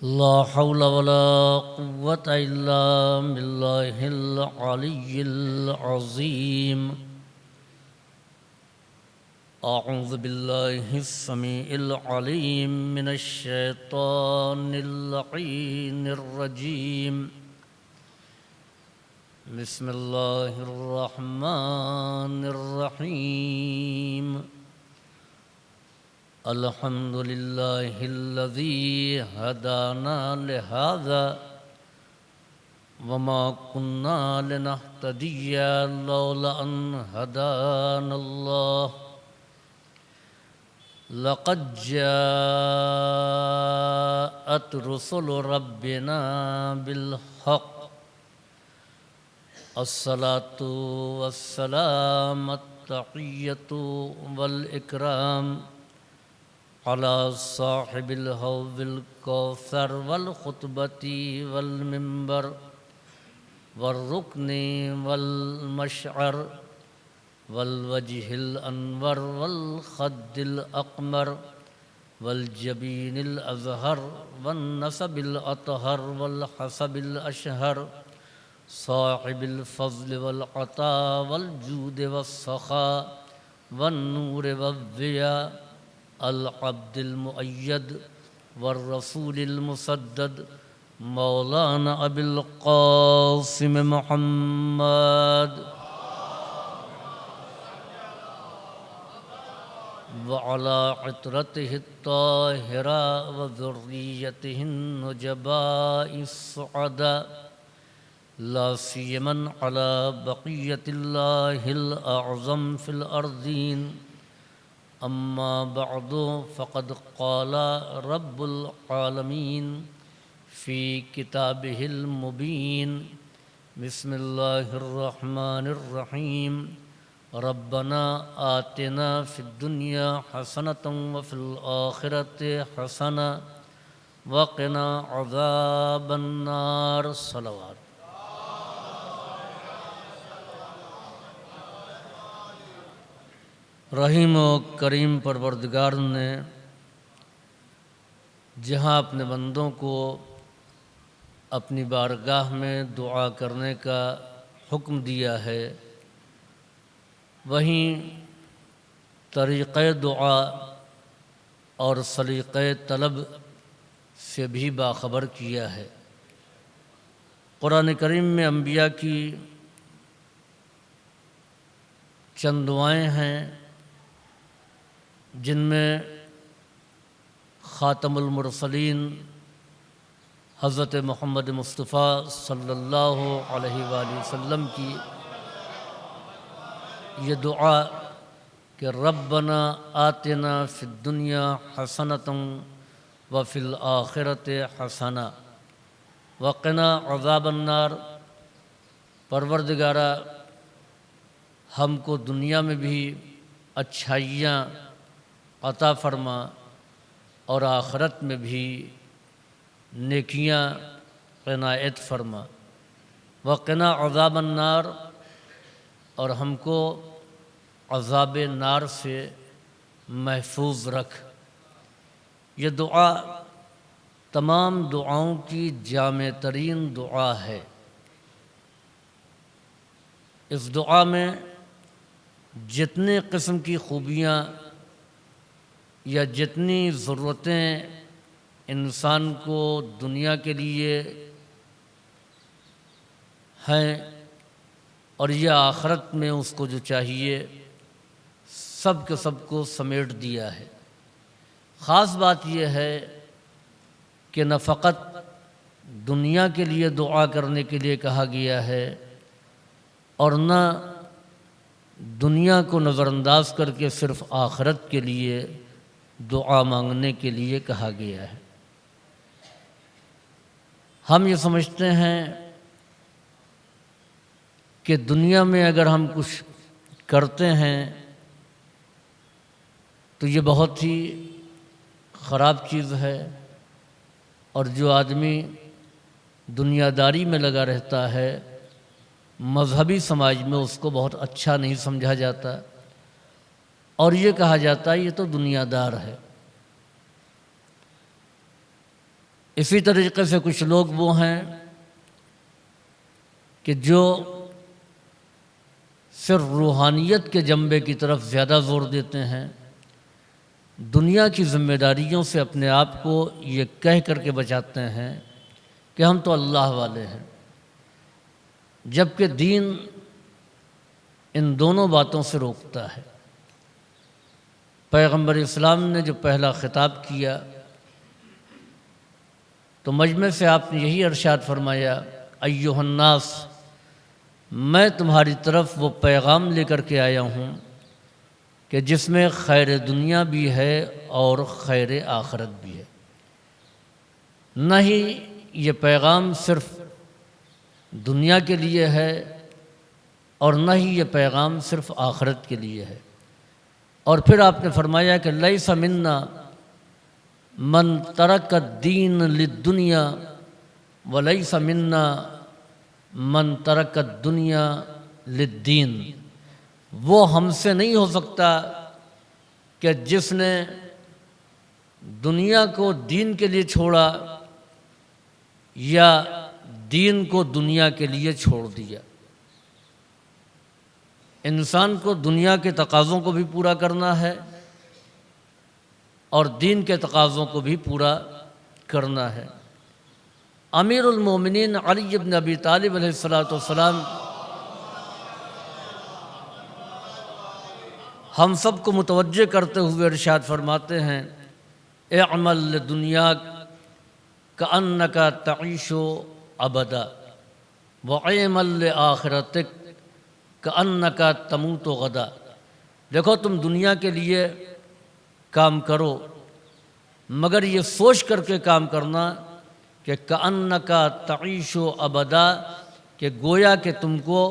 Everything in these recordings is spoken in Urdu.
لا حول ولا قوة إلا بالله العلي العظيم. أعوذ بالله السميع العليم من الشيطان اللعين الرجيم. بسم الله الرحمن الرحيم. الحمد لله الذي هدانا لهذا وما كنا لنهتدي لولا أن هدانا الله. لقد جاءت رسل ربنا بالحق. الصلاة والسلام التحية والإكرام على صاحب الحوض الكوثر والخطبة والمنبر والركن والمشعر والوجه الأنور والخد الأقمر والجبين الأزهر والنسب الأطهر والحسب الأشهر صاحب الفضل والعطاء والجود والسخاء والنور والضياء العبد المؤيد والرسول المسدد مولانا أبي القاسم محمد وعلى عطرته الطاهرة وذريته النجباء السعداء لا سيما على بقية الله الأعظم في الأرضين. أما بعد فقد قال رب العالمين في كتابه المبين. بسم الله الرحمن الرحيم. ربنا آتنا في الدنيا حسنة وفي الآخرة حسنة وقنا عذاب النار. صلوات. رحیم و کریم پروردگار نے جہاں اپنے بندوں کو اپنی بارگاہ میں دعا کرنے کا حکم دیا ہے، وہیں طریقۂ دعا اور سلیقۂ طلب سے بھی باخبر کیا ہے۔ قرآن کریم میں انبیاء کی چند دعائیں ہیں جن میں خاتم المرسلین حضرت محمد مصطفیٰ صلی اللہ علیہ وآلہ وسلم کی یہ دعا کہ ربنا آتنا فی الدنیا حسنۃ وفی الآخرۃ حسنہ وقنا عذاب النار، پروردگارا ہم کو دنیا میں بھی اچھائیاں عطا فرما اور آخرت میں بھی نیکیاں عنایت فرما، وقنا عذاب النار، اور ہم کو عذاب نار سے محفوظ رکھ۔ یہ دعا تمام دعاؤں کی جامع ترین دعا ہے۔ اس دعا میں جتنے قسم کی خوبیاں یا جتنی ضرورتیں انسان کو دنیا کے لیے ہیں اور یہ آخرت میں اس کو جو چاہیے سب کے سب کو سمیٹ دیا ہے۔ خاص بات یہ ہے کہ نہ فقط دنیا کے لیے دعا کرنے کے لیے کہا گیا ہے اور نہ دنیا کو نظر انداز کر کے صرف آخرت کے لیے دعا مانگنے کے لیے کہا گیا ہے۔ ہم یہ سمجھتے ہیں کہ دنیا میں اگر ہم کچھ کرتے ہیں تو یہ بہت ہی خراب چیز ہے، اور جو آدمی دنیا داری میں لگا رہتا ہے مذہبی سماج میں اس کو بہت اچھا نہیں سمجھا جاتا، اور یہ کہا جاتا ہے یہ تو دنیا دار ہے۔ اسی طریقے سے کچھ لوگ وہ ہیں کہ جو صرف روحانیت کے جنبے کی طرف زیادہ زور دیتے ہیں، دنیا کی ذمہ داریوں سے اپنے آپ کو یہ کہہ کر کے بچاتے ہیں کہ ہم تو اللہ والے ہیں، جبکہ دین ان دونوں باتوں سے روکتا ہے۔ پیغمبر اسلام نے جو پہلا خطاب کیا تو مجمع سے آپ نے یہی ارشاد فرمایا، ایھا الناس، میں تمہاری طرف وہ پیغام لے کر کے آیا ہوں کہ جس میں خیر دنیا بھی ہے اور خیر آخرت بھی ہے۔ نہ ہی یہ پیغام صرف دنیا کے لیے ہے اور نہ ہی یہ پیغام صرف آخرت کے لیے ہے۔ اور پھر آپ نے فرمایا کہ لیس منا من ترک الدین للدنیا ولیس منا من ترک الدنیا للدین۔ وہ ہم سے نہیں ہو سکتا کہ جس نے دنیا کو دین کے لیے چھوڑا یا دین کو دنیا کے لیے چھوڑ دیا۔ انسان کو دنیا کے تقاضوں کو بھی پورا کرنا ہے اور دین کے تقاضوں کو بھی پورا کرنا ہے۔ امیر المومنین علی بن ابی طالب علیہ السلام ہم سب کو متوجہ کرتے ہوئے ارشاد فرماتے ہیں، اعمل لدنیاک کأنک تعیش ابدا واعمل لآخرتک کأنک تموت غدا۔ دیکھو تم دنیا کے لیے کام کرو مگر یہ سوچ کر کے کام کرنا کہ کأنک تعیش ابدا، کہ گویا کہ تم کو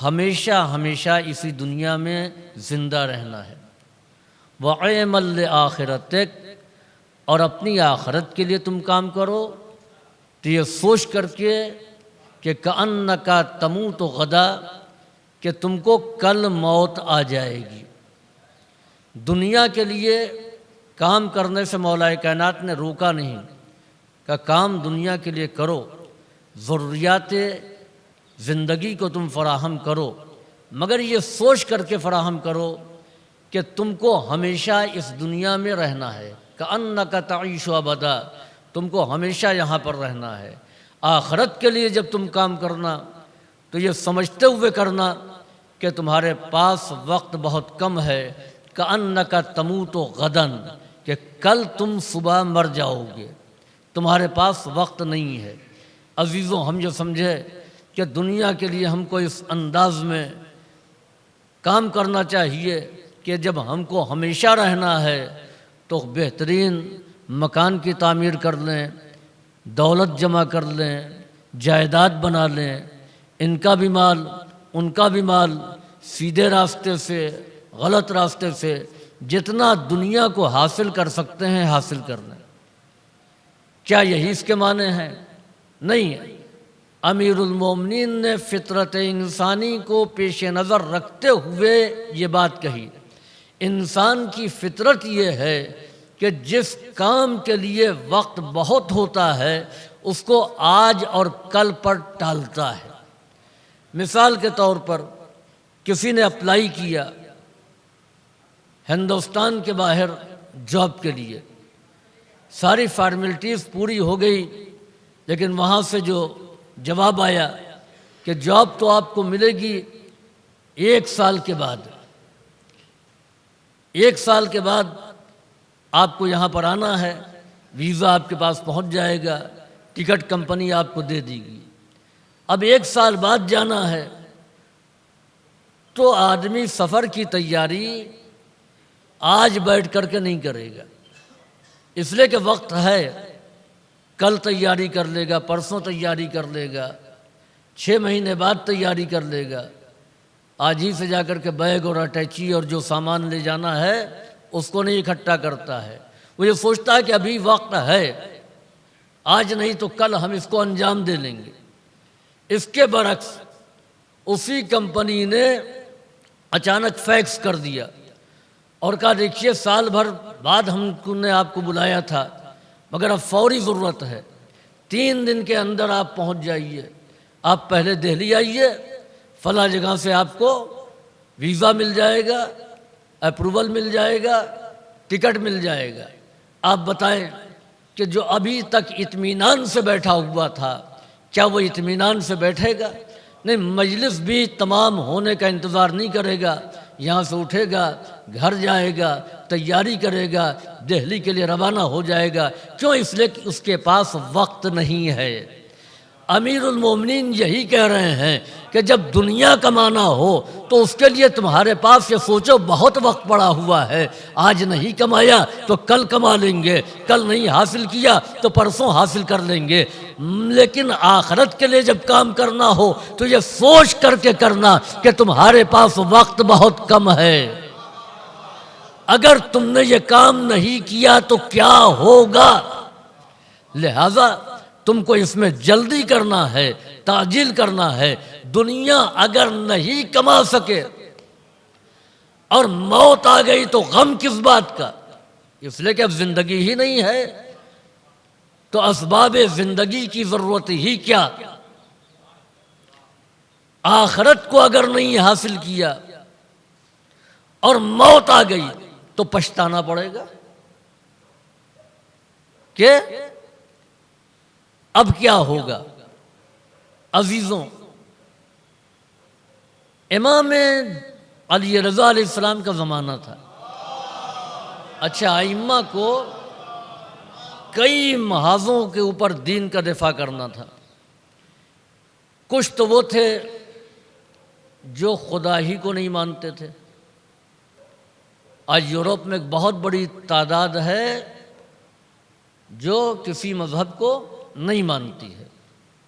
ہمیشہ ہمیشہ اسی دنیا میں زندہ رہنا ہے۔ وَعِمَلْ لِآخِرَتِكَ، اور اپنی آخرت کے لیے تم کام کرو تو یہ سوچ کر کے کہ کأنک تموت غدا، کہ تم کو کل موت آ جائے گی۔ دنیا کے لیے کام کرنے سے مولا کائنات نے روکا نہیں کہ کام دنیا کے لیے کرو، ضروریات زندگی کو تم فراہم کرو، مگر یہ سوچ کر کے فراہم کرو کہ تم کو ہمیشہ اس دنیا میں رہنا ہے۔ کأنک تعیش ابدا، تم کو ہمیشہ یہاں پر رہنا ہے۔ آخرت کے لیے جب تم کام کرنا تو یہ سمجھتے ہوئے کرنا کہ تمہارے پاس وقت بہت کم ہے۔ کأنک تموت غدا، کہ کل تم صبح مر جاؤ گے، تمہارے پاس وقت نہیں ہے۔ عزیزوں، ہم جو سمجھے کہ دنیا کے لیے ہم کو اس انداز میں کام کرنا چاہیے کہ جب ہم کو ہمیشہ رہنا ہے تو بہترین مکان کی تعمیر کر لیں، دولت جمع کر لیں، جائیداد بنا لیں، ان کا بھی مال ان کا بھی مال، سیدھے راستے سے غلط راستے سے جتنا دنیا کو حاصل کر سکتے ہیں حاصل کر لیں۔ کیا یہی اس کے معنی ہیں؟ نہیں۔ امیر المومنین نے فطرت انسانی کو پیش نظر رکھتے ہوئے یہ بات کہی، انسان کی فطرت یہ ہے کہ جس کام کے لیے وقت بہت ہوتا ہے اس کو آج اور کل پر ٹالتا ہے۔ مثال کے طور پر کسی نے اپلائی کیا ہندوستان کے باہر جاب کے لیے، ساری فارمیلٹیز پوری ہو گئی، لیکن وہاں سے جو جواب آیا کہ جاب تو آپ کو ملے گی 1 سال کے بعد، 1 سال کے بعد آپ کو یہاں پر آنا ہے، ویزا آپ کے پاس پہنچ جائے گا، ٹکٹ کمپنی آپ کو دے دی گی۔ اب 1 سال بعد جانا ہے تو آدمی سفر کی تیاری آج بیٹھ کر کے نہیں کرے گا، اس لیے کہ وقت ہے، کل تیاری کر لے گا، پرسوں تیاری کر لے گا، 6 مہینے بعد تیاری کر لے گا۔ آج ہی سے جا کر کے بیگ اور اٹیچی اور جو سامان لے جانا ہے اس کو نہیں اکٹھا کرتا ہے، وہ یہ سوچتا ہے کہ ابھی وقت ہے، آج نہیں تو کل ہم اس کو انجام دے لیں گے۔ اس کے برعکس اسی کمپنی نے اچانک فیکس کر دیا اور کہا دیکھیے سال بھر بعد ہم نے آپ کو بلایا تھا مگر اب فوری ضرورت ہے، 3 دن کے اندر آپ پہنچ جائیے، آپ پہلے دہلی آئیے، فلاں جگہ سے آپ کو ویزا مل جائے گا، اپروول مل جائے گا، ٹکٹ مل جائے گا۔ آپ بتائیں کہ جو ابھی تک اطمینان سے بیٹھا ہوا تھا، کیا وہ اطمینان سے بیٹھے گا؟ نہیں، مجلس بھی تمام ہونے کا انتظار نہیں کرے گا، یہاں سے اٹھے گا، گھر جائے گا، تیاری کرے گا، دہلی کے لیے روانہ ہو جائے گا۔ کیوں؟ اس لیے کہ اس کے پاس وقت نہیں ہے۔ امیر المومنین یہی کہہ رہے ہیں کہ جب دنیا کمانا ہو تو اس کے لیے تمہارے پاس یہ سوچو بہت وقت پڑا ہوا ہے، آج نہیں کمایا تو کل کما لیں گے، کل نہیں حاصل کیا تو پرسوں حاصل کر لیں گے، لیکن آخرت کے لیے جب کام کرنا ہو تو یہ سوچ کر کے کرنا کہ تمہارے پاس وقت بہت کم ہے۔ اگر تم نے یہ کام نہیں کیا تو کیا ہوگا؟ لہذا تم کو اس میں جلدی کرنا ہے، تعجیل کرنا ہے۔ دنیا اگر نہیں کما سکے اور موت آ گئی تو غم کس بات کا؟ اس لیے کہ اب زندگی ہی نہیں ہے تو اسباب زندگی کی ضرورت ہی کیا؟ آخرت کو اگر نہیں حاصل کیا اور موت آ گئی تو پچھتانا پڑے گا کہ اب کیا ہوگا؟ عزیزوں، امام علی رضا علیہ السلام کا زمانہ تھا۔ اچھا، ائمہ کو کئی محاذوں کے اوپر دین کا دفاع کرنا تھا۔ کچھ تو وہ تھے جو خدا ہی کو نہیں مانتے تھے۔ آج یورپ میں ایک بہت بڑی تعداد ہے جو کسی مذہب کو نہیں مانتی ہے،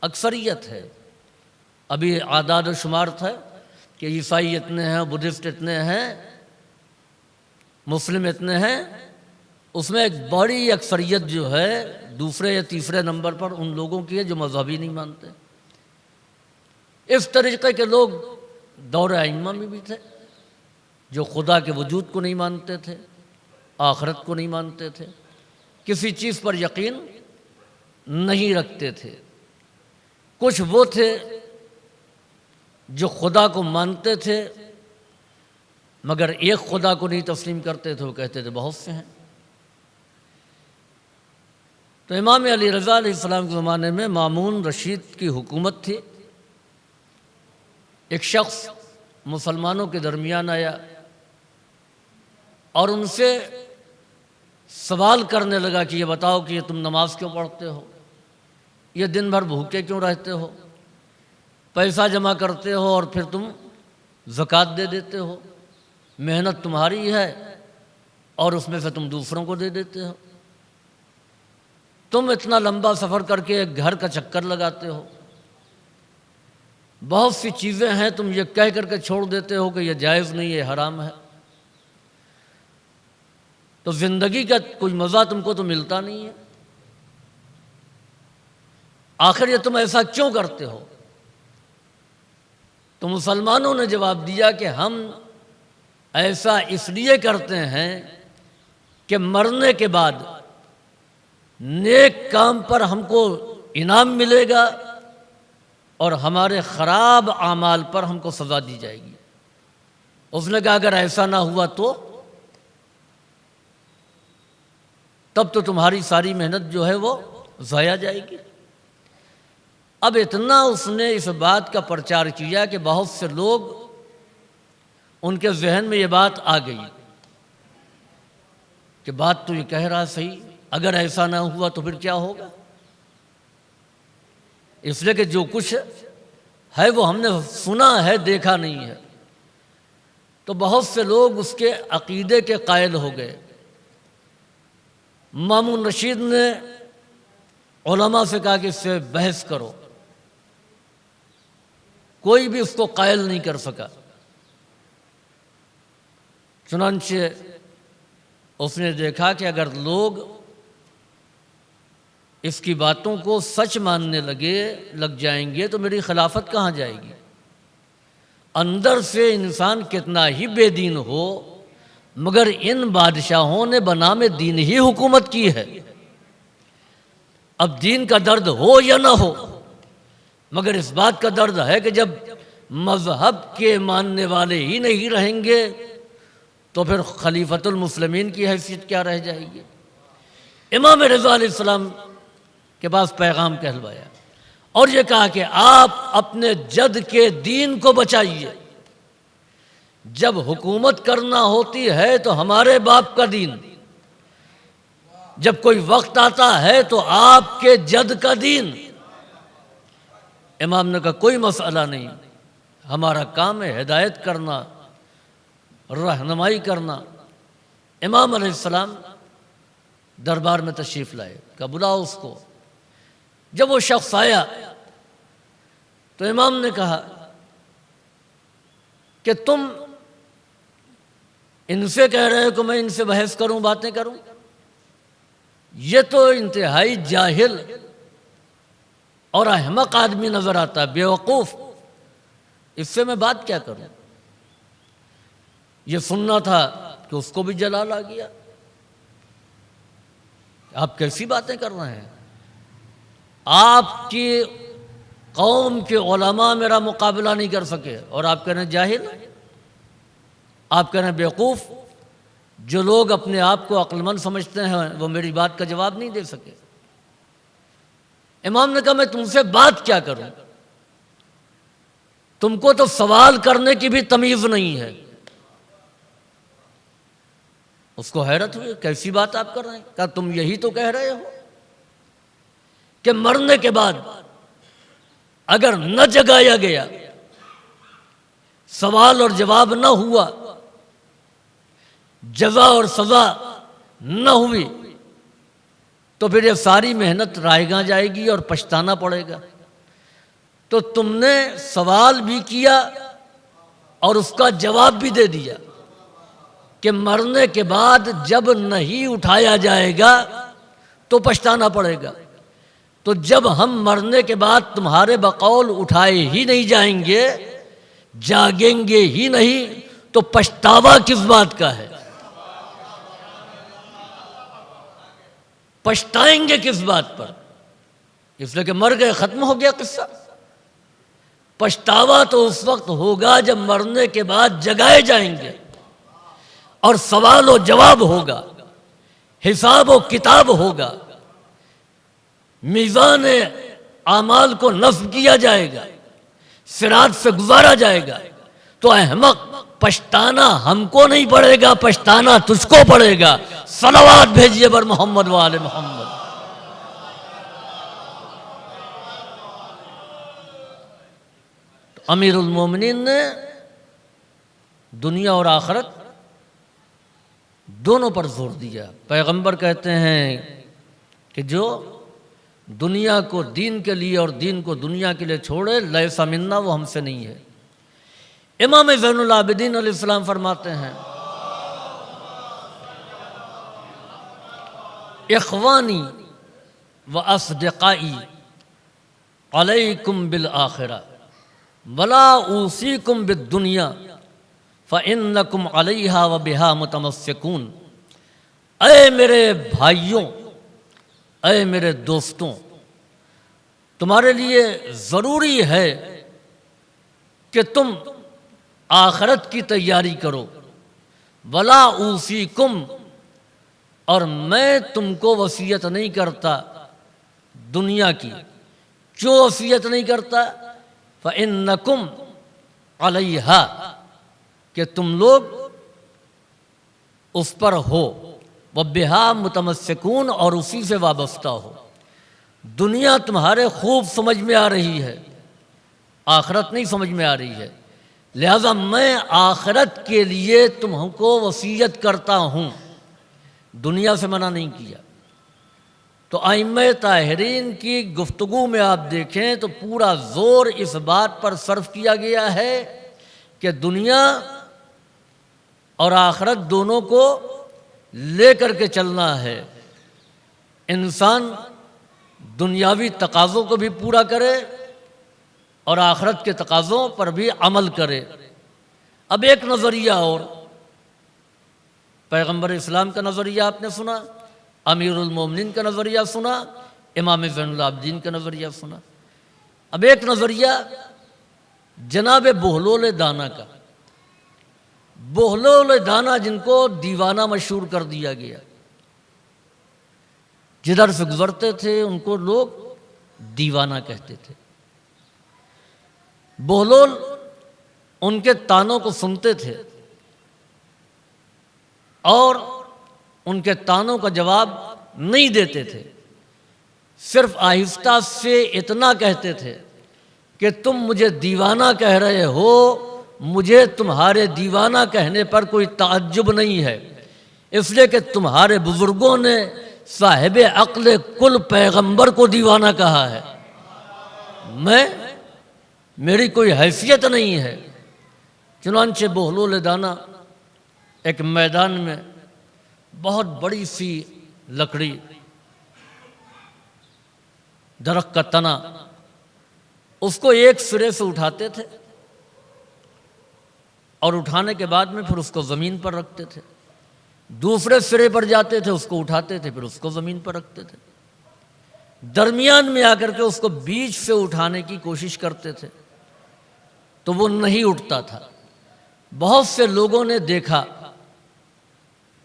اکثریت ہے۔ ابھی اعداد و شمار تھا کہ عیسائی اتنے ہیں، بدھسٹ اتنے ہیں، مسلم اتنے ہیں، اس میں ایک بڑی اکثریت جو ہے دوسرے یا تیسرے نمبر پر ان لوگوں کی ہے جو مذہب ہی نہیں مانتے۔ اس طریقے کے لوگ دور ائمہ میں بھی تھے جو خدا کے وجود کو نہیں مانتے تھے، آخرت کو نہیں مانتے تھے، کسی چیز پر یقین نہیں رکھتے تھے۔ کچھ وہ تھے جو خدا کو مانتے تھے مگر ایک خدا کو نہیں تسلیم کرتے تھے، وہ کہتے تھے بہت سے ہیں۔ تو امام علی رضا علیہ السلام کے زمانے میں مامون رشید کی حکومت تھی۔ ایک شخص مسلمانوں کے درمیان آیا اور ان سے سوال کرنے لگا کہ یہ بتاؤ کہ یہ تم نماز کیوں پڑھتے ہو، یہ دن بھر بھوکے کیوں رہتے ہو، پیسہ جمع کرتے ہو اور پھر تم زکوٰۃ دے دیتے ہو، محنت تمہاری ہے اور اس میں سے تم دوسروں کو دے دیتے ہو، تم اتنا لمبا سفر کر کے ایک گھر کا چکر لگاتے ہو، بہت سی چیزیں ہیں تم یہ کہہ کر کے چھوڑ دیتے ہو کہ یہ جائز نہیں ہے، حرام ہے، تو زندگی کا کوئی مزہ تم کو تو ملتا نہیں ہے، آخر یہ تم ایسا کیوں کرتے ہو؟ تو مسلمانوں نے جواب دیا کہ ہم ایسا اس لیے کرتے ہیں کہ مرنے کے بعد نیک کام پر ہم کو انعام ملے گا اور ہمارے خراب اعمال پر ہم کو سزا دی جائے گی۔ اس نے کہا اگر ایسا نہ ہوا تو تب تو تمہاری ساری محنت جو ہے وہ ضائع جائے گی۔ اب اتنا اس نے اس بات کا پرچار کیا کہ بہت سے لوگ ان کے ذہن میں یہ بات آ گئی کہ بات تو یہ کہہ رہا صحیح، اگر ایسا نہ ہوا تو پھر کیا ہوگا؟ اس لیے کہ جو کچھ ہے وہ ہم نے سنا ہے، دیکھا نہیں ہے۔ تو بہت سے لوگ اس کے عقیدے کے قائل ہو گئے۔ مامون رشید نے علماء سے کہا کہ اس سے بحث کرو، کوئی بھی اس کو قائل نہیں کر سکا۔ چنانچہ اس نے دیکھا کہ اگر لوگ اس کی باتوں کو سچ ماننے لگ جائیں گے تو میری خلافت کہاں جائے گی؟ اندر سے انسان کتنا ہی بے دین ہو مگر ان بادشاہوں نے بنام دین ہی حکومت کی ہے۔ اب دین کا درد ہو یا نہ ہو، مگر اس بات کا درد ہے کہ جب مذہب کے ماننے والے ہی نہیں رہیں گے تو پھر خلیفۃ المسلمین کی حیثیت کیا رہ جائے گی۔ امام رضا علیہ السلام کے پاس پیغام کہلوایا اور یہ کہا کہ آپ اپنے جد کے دین کو بچائیے، جب حکومت کرنا ہوتی ہے تو ہمارے باپ کا دین، جب کوئی وقت آتا ہے تو آپ کے جد کا دین۔ امام نے کہا کوئی مسئلہ نہیں، ہمارا کام ہے ہدایت کرنا، رہنمائی کرنا۔ امام علیہ السلام دربار میں تشریف لائے، کہا بلاؤ اس کو۔ جب وہ شخص آیا تو امام نے کہا کہ تم ان سے کہہ رہے ہو کہ میں ان سے بحث کروں، باتیں کروں؟ یہ تو انتہائی جاہل اور احمق آدمی نظر آتا ہے، بیوقوف، اس سے میں بات کیا کروں؟ یہ سننا تھا کہ اس کو بھی جلال آ گیا، آپ کیسی باتیں کر رہے ہیں؟ آپ کی قوم کے علماء میرا مقابلہ نہیں کر سکے اور آپ کہہ رہے ہیں جاہل، آپ کہہ رہے ہیں بیوقوف۔ جو لوگ اپنے آپ کو عقل مند سمجھتے ہیں وہ میری بات کا جواب نہیں دے سکے۔ امام نے کہا میں تم سے بات کیا کروں، تم کو تو سوال کرنے کی بھی تمیز نہیں ہے۔ اس کو حیرت ہوئی، کیسی بات آپ کر رہے ہیں؟ کہا تم یہی تو کہہ رہے ہو کہ مرنے کے بعد اگر نہ جگایا گیا، سوال اور جواب نہ ہوا، جزا اور سزا نہ ہوئی، تو پھر یہ ساری محنت رائے گاں جائے گی اور پچھتانا پڑے گا۔ تو تم نے سوال بھی کیا اور اس کا جواب بھی دے دیا کہ مرنے کے بعد جب نہیں اٹھایا جائے گا تو پچھتانا پڑے گا۔ تو جب ہم مرنے کے بعد تمہارے بقول اٹھائے ہی نہیں جائیں گے، جاگیں گے ہی نہیں، تو پچھتاوا کس بات کا ہے؟ پچھتائیں گے کس بات پر؟ اس لیے کہ مر گئے، ختم ہو گیا قصہ۔ پچھتاوا تو اس وقت ہوگا جب مرنے کے بعد جگائے جائیں گے اور سوال و جواب ہوگا، حساب و کتاب ہوگا، میزان اعمال کو نصب کیا جائے گا، صراط سے گزارا جائے گا۔ تو احمق، پچھتانا ہم کو نہیں پڑے گا، پچھتانا تجھ کو پڑے گا۔ صلوات بھیجیے بر محمد و آل محمد۔ تو امیر المومنین نے دنیا اور آخرت دونوں پر زور دیا۔ پیغمبر کہتے ہیں کہ جو دنیا کو دین کے لیے اور دین کو دنیا کے لیے چھوڑے، لیسا منا، وہ ہم سے نہیں ہے۔ امام زین العابدین علیہ السلام فرماتے ہیں اخوانی و اصدقائی علیکم بالآخرہ ولا اوصیکم بالدنیا فإنکم علیہا و بہا متمسکون۔ اے میرے بھائیوں، اے میرے دوستوں، تمہارے لیے ضروری ہے کہ تم آخرت کی تیاری کرو۔ ولا اوصیکم، اور میں تم کو وصیت نہیں کرتا دنیا کی۔ کیوں وصیت نہیں کرتا؟ فإنکم علیہا، کہ تم لوگ اس پر ہو، وبہا متمسکون، اور اسی سے وابستہ ہو۔ دنیا تمہارے خوب سمجھ میں آ رہی ہے، آخرت نہیں سمجھ میں آ رہی ہے، لہذا میں آخرت کے لیے تم کو وصیت کرتا ہوں، دنیا سے منع نہیں کیا۔ تو ائمہ طاہرین کی گفتگو میں آپ دیکھیں تو پورا زور اس بات پر صرف کیا گیا ہے کہ دنیا اور آخرت دونوں کو لے کر کے چلنا ہے۔ انسان دنیاوی تقاضوں کو بھی پورا کرے اور آخرت کے تقاضوں پر بھی عمل کرے۔ اب ایک نظریہ اور، پیغمبر اسلام کا نظریہ آپ نے سنا، امیر المومنین کا نظریہ سنا، امام زین العابدین کا نظریہ سنا۔ اب ایک نظریہ جناب بہلول دانا کا، بہلول دانا جن کو دیوانہ مشہور کر دیا گیا، جدھر سے گزرتے تھے ان کو لوگ دیوانہ کہتے تھے۔ بہلول ان کے طعنوں کو سنتے تھے اور ان کے طعنوں کا جواب نہیں دیتے تھے، صرف آہستہ سے اتنا کہتے تھے کہ تم مجھے دیوانہ کہہ رہے ہو، مجھے تمہارے دیوانہ کہنے پر کوئی تعجب نہیں ہے، اس لیے کہ تمہارے بزرگوں نے صاحب عقل کل پیغمبر کو دیوانہ کہا ہے، میری کوئی حیثیت نہیں ہے۔ چنانچہ بہلول دانا ایک میدان میں بہت بڑی سی لکڑی، درخت کا تنا، اس کو ایک سرے سے اٹھاتے تھے اور اٹھانے کے بعد میں پھر اس کو زمین پر رکھتے تھے، دوسرے سرے پر جاتے تھے، اس کو اٹھاتے تھے، پھر اس کو زمین پر رکھتے تھے، درمیان میں آ کر کے اس کو بیچ سے اٹھانے کی کوشش کرتے تھے تو وہ نہیں اٹھتا تھا۔ بہت سے لوگوں نے دیکھا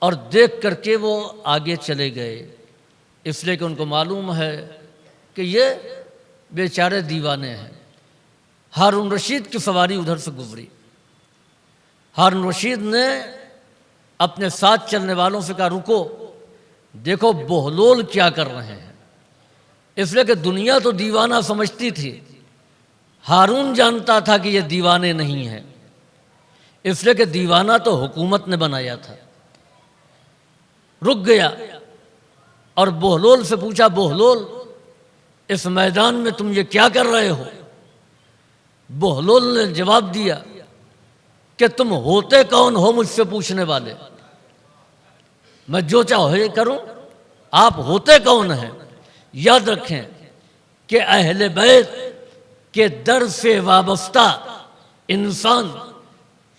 اور دیکھ کر کے وہ آگے چلے گئے، اس لیے کہ ان کو معلوم ہے کہ یہ بیچارے دیوانے ہیں۔ ہارون رشید کی سواری ادھر سے گزری، ہارون رشید نے اپنے ساتھ چلنے والوں سے کہا رکو، دیکھو بہلول کیا کر رہے ہیں، اس لیے کہ دنیا تو دیوانہ سمجھتی تھی، ہارون جانتا تھا کہ یہ دیوانے نہیں ہیں، اس لیے کہ دیوانہ تو حکومت نے بنایا تھا۔ رک گیا اور بہلول سے پوچھا، بہلول اس میدان میں تم یہ کیا کر رہے ہو؟ بہلول نے جواب دیا کہ تم ہوتے کون ہو مجھ سے پوچھنے والے، میں جو چاہو یہ کروں، آپ ہوتے کون ہیں؟ یاد رکھیں کہ اہل بیت کے در سے وابستہ انسان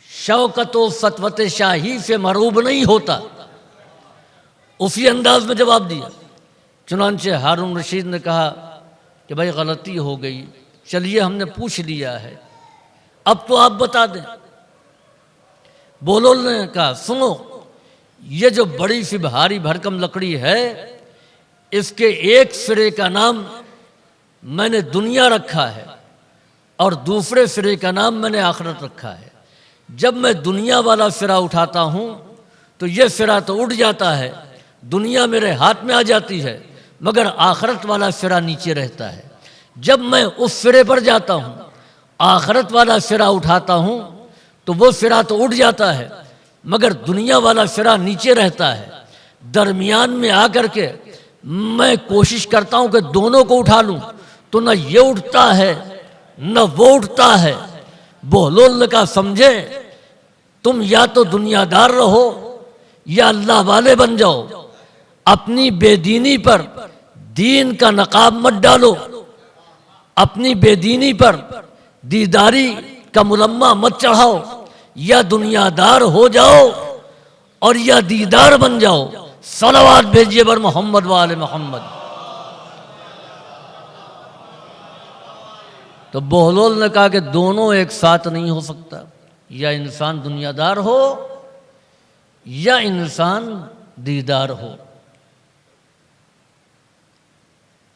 شوکت و سطوت شاہی سے مرعوب نہیں ہوتا۔ اسی انداز میں جواب دیا۔ چنانچہ ہارون رشید نے کہا کہ بھائی غلطی ہو گئی، چلیے ہم نے پوچھ لیا ہے، اب تو آپ بتا دیں۔ بہلول نے کہا سنو، یہ جو بڑی سی بھاری بھرکم لکڑی ہے، اس کے ایک سرے کا نام میں نے دنیا رکھا ہے اور دوسرے سرے کا نام میں نے آخرت رکھا ہے۔ جب میں دنیا والا سرا اٹھاتا ہوں تو یہ سرا تو اٹھ جاتا ہے، دنیا میرے ہاتھ میں آ جاتی ہے، مگر آخرت والا سرا نیچے رہتا ہے۔ جب میں اس سرے پر جاتا ہوں، آخرت والا سرا اٹھاتا ہوں تو وہ سرا تو اٹھ جاتا ہے، مگر دنیا والا سرا نیچے رہتا ہے۔ درمیان میں آ کر کے میں کوشش کرتا ہوں کہ دونوں کو اٹھا لوں تو نہ یہ اٹھتا ہے نہ وہ اٹھتا ہے۔ بہلول نے کہا سمجھے، تم یا تو دنیا دار رہو یا اللہ والے بن جاؤ، اپنی بے دینی پر دین کا نقاب مت ڈالو، اپنی بے دینی پر دیداری کا ملمہ مت چڑھاؤ، یا دنیا دار ہو جاؤ اور یا دیدار بن جاؤ۔ صلوات بھیجیے بر محمد و آل محمد۔ تو بہلول نے کہا کہ دونوں ایک ساتھ نہیں ہو سکتا، یا انسان دنیا دار ہو یا انسان دیدار ہو۔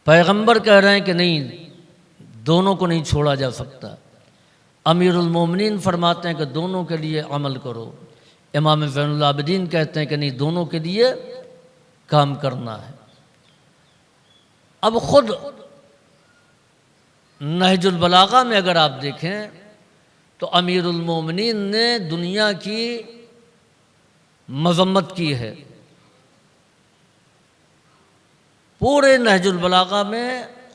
پیغمبر کہہ رہے ہیں کہ نہیں، دونوں کو نہیں چھوڑا جا سکتا۔ امیر المومنین فرماتے ہیں کہ دونوں کے لیے عمل کرو۔ امام زین العابدین کہتے ہیں کہ نہیں، دونوں کے لیے کام کرنا ہے۔ اب خود نہج البلاغہ میں اگر آپ دیکھیں تو امیر المومنین نے دنیا کی مذمت کی ہے۔ پورے نہج البلاغہ میں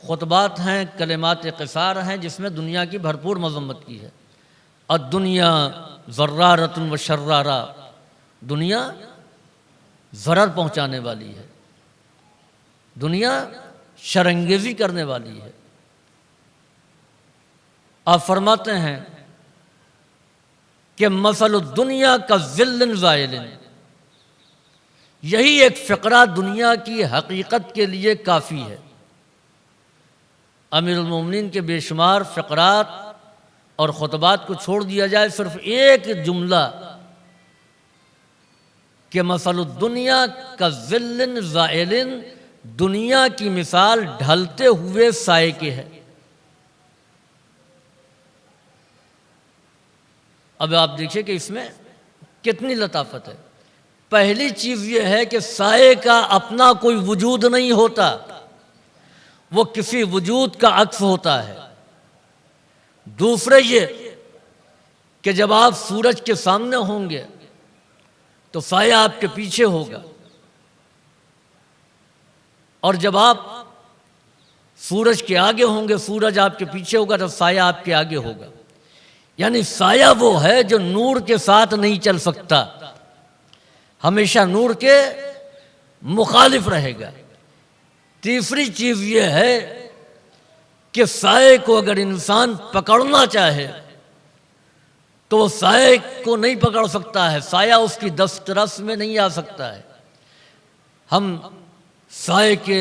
خطبات ہیں، کلمات قصار ہیں، جس میں دنیا کی بھرپور مذمت کی ہے۔ الدنیا ضرارۃ و شرارہ، دنیا ضرر پہنچانے والی ہے، دنیا شرانگیزی کرنے والی ہے۔ آپ فرماتے ہیں کہ مثل الدنیا کا ظل زائل، یہی ایک فقرہ دنیا کی حقیقت کے لیے کافی ہے۔ امیر المومنین کے بے شمار فقرات اور خطبات کو چھوڑ دیا جائے، صرف ایک جملہ کہ مثل الدنیا کا ظل زائل، دنیا کی مثال ڈھلتے ہوئے سائے کے ہے۔ اب آپ دیکھیے کہ اس میں کتنی لطافت ہے۔ پہلی چیز یہ ہے کہ سائے کا اپنا کوئی وجود نہیں ہوتا، وہ کسی وجود کا عکس ہوتا ہے۔ دوسرے یہ کہ جب آپ سورج کے سامنے ہوں گے تو سایہ آپ کے پیچھے ہوگا، اور جب آپ سورج کے آگے ہوں گے، سورج آپ کے پیچھے ہوگا تو سایہ آپ کے آگے ہوگا۔ یعنی سایہ وہ ہے جو نور کے ساتھ نہیں چل سکتا، ہمیشہ نور کے مخالف رہے گا۔ تیسری چیز یہ ہے کہ سائے کو اگر انسان پکڑنا چاہے تو وہ سائے کو نہیں پکڑ سکتا ہے، سایہ اس کی دسترس میں نہیں آ سکتا ہے۔ ہم سائے کے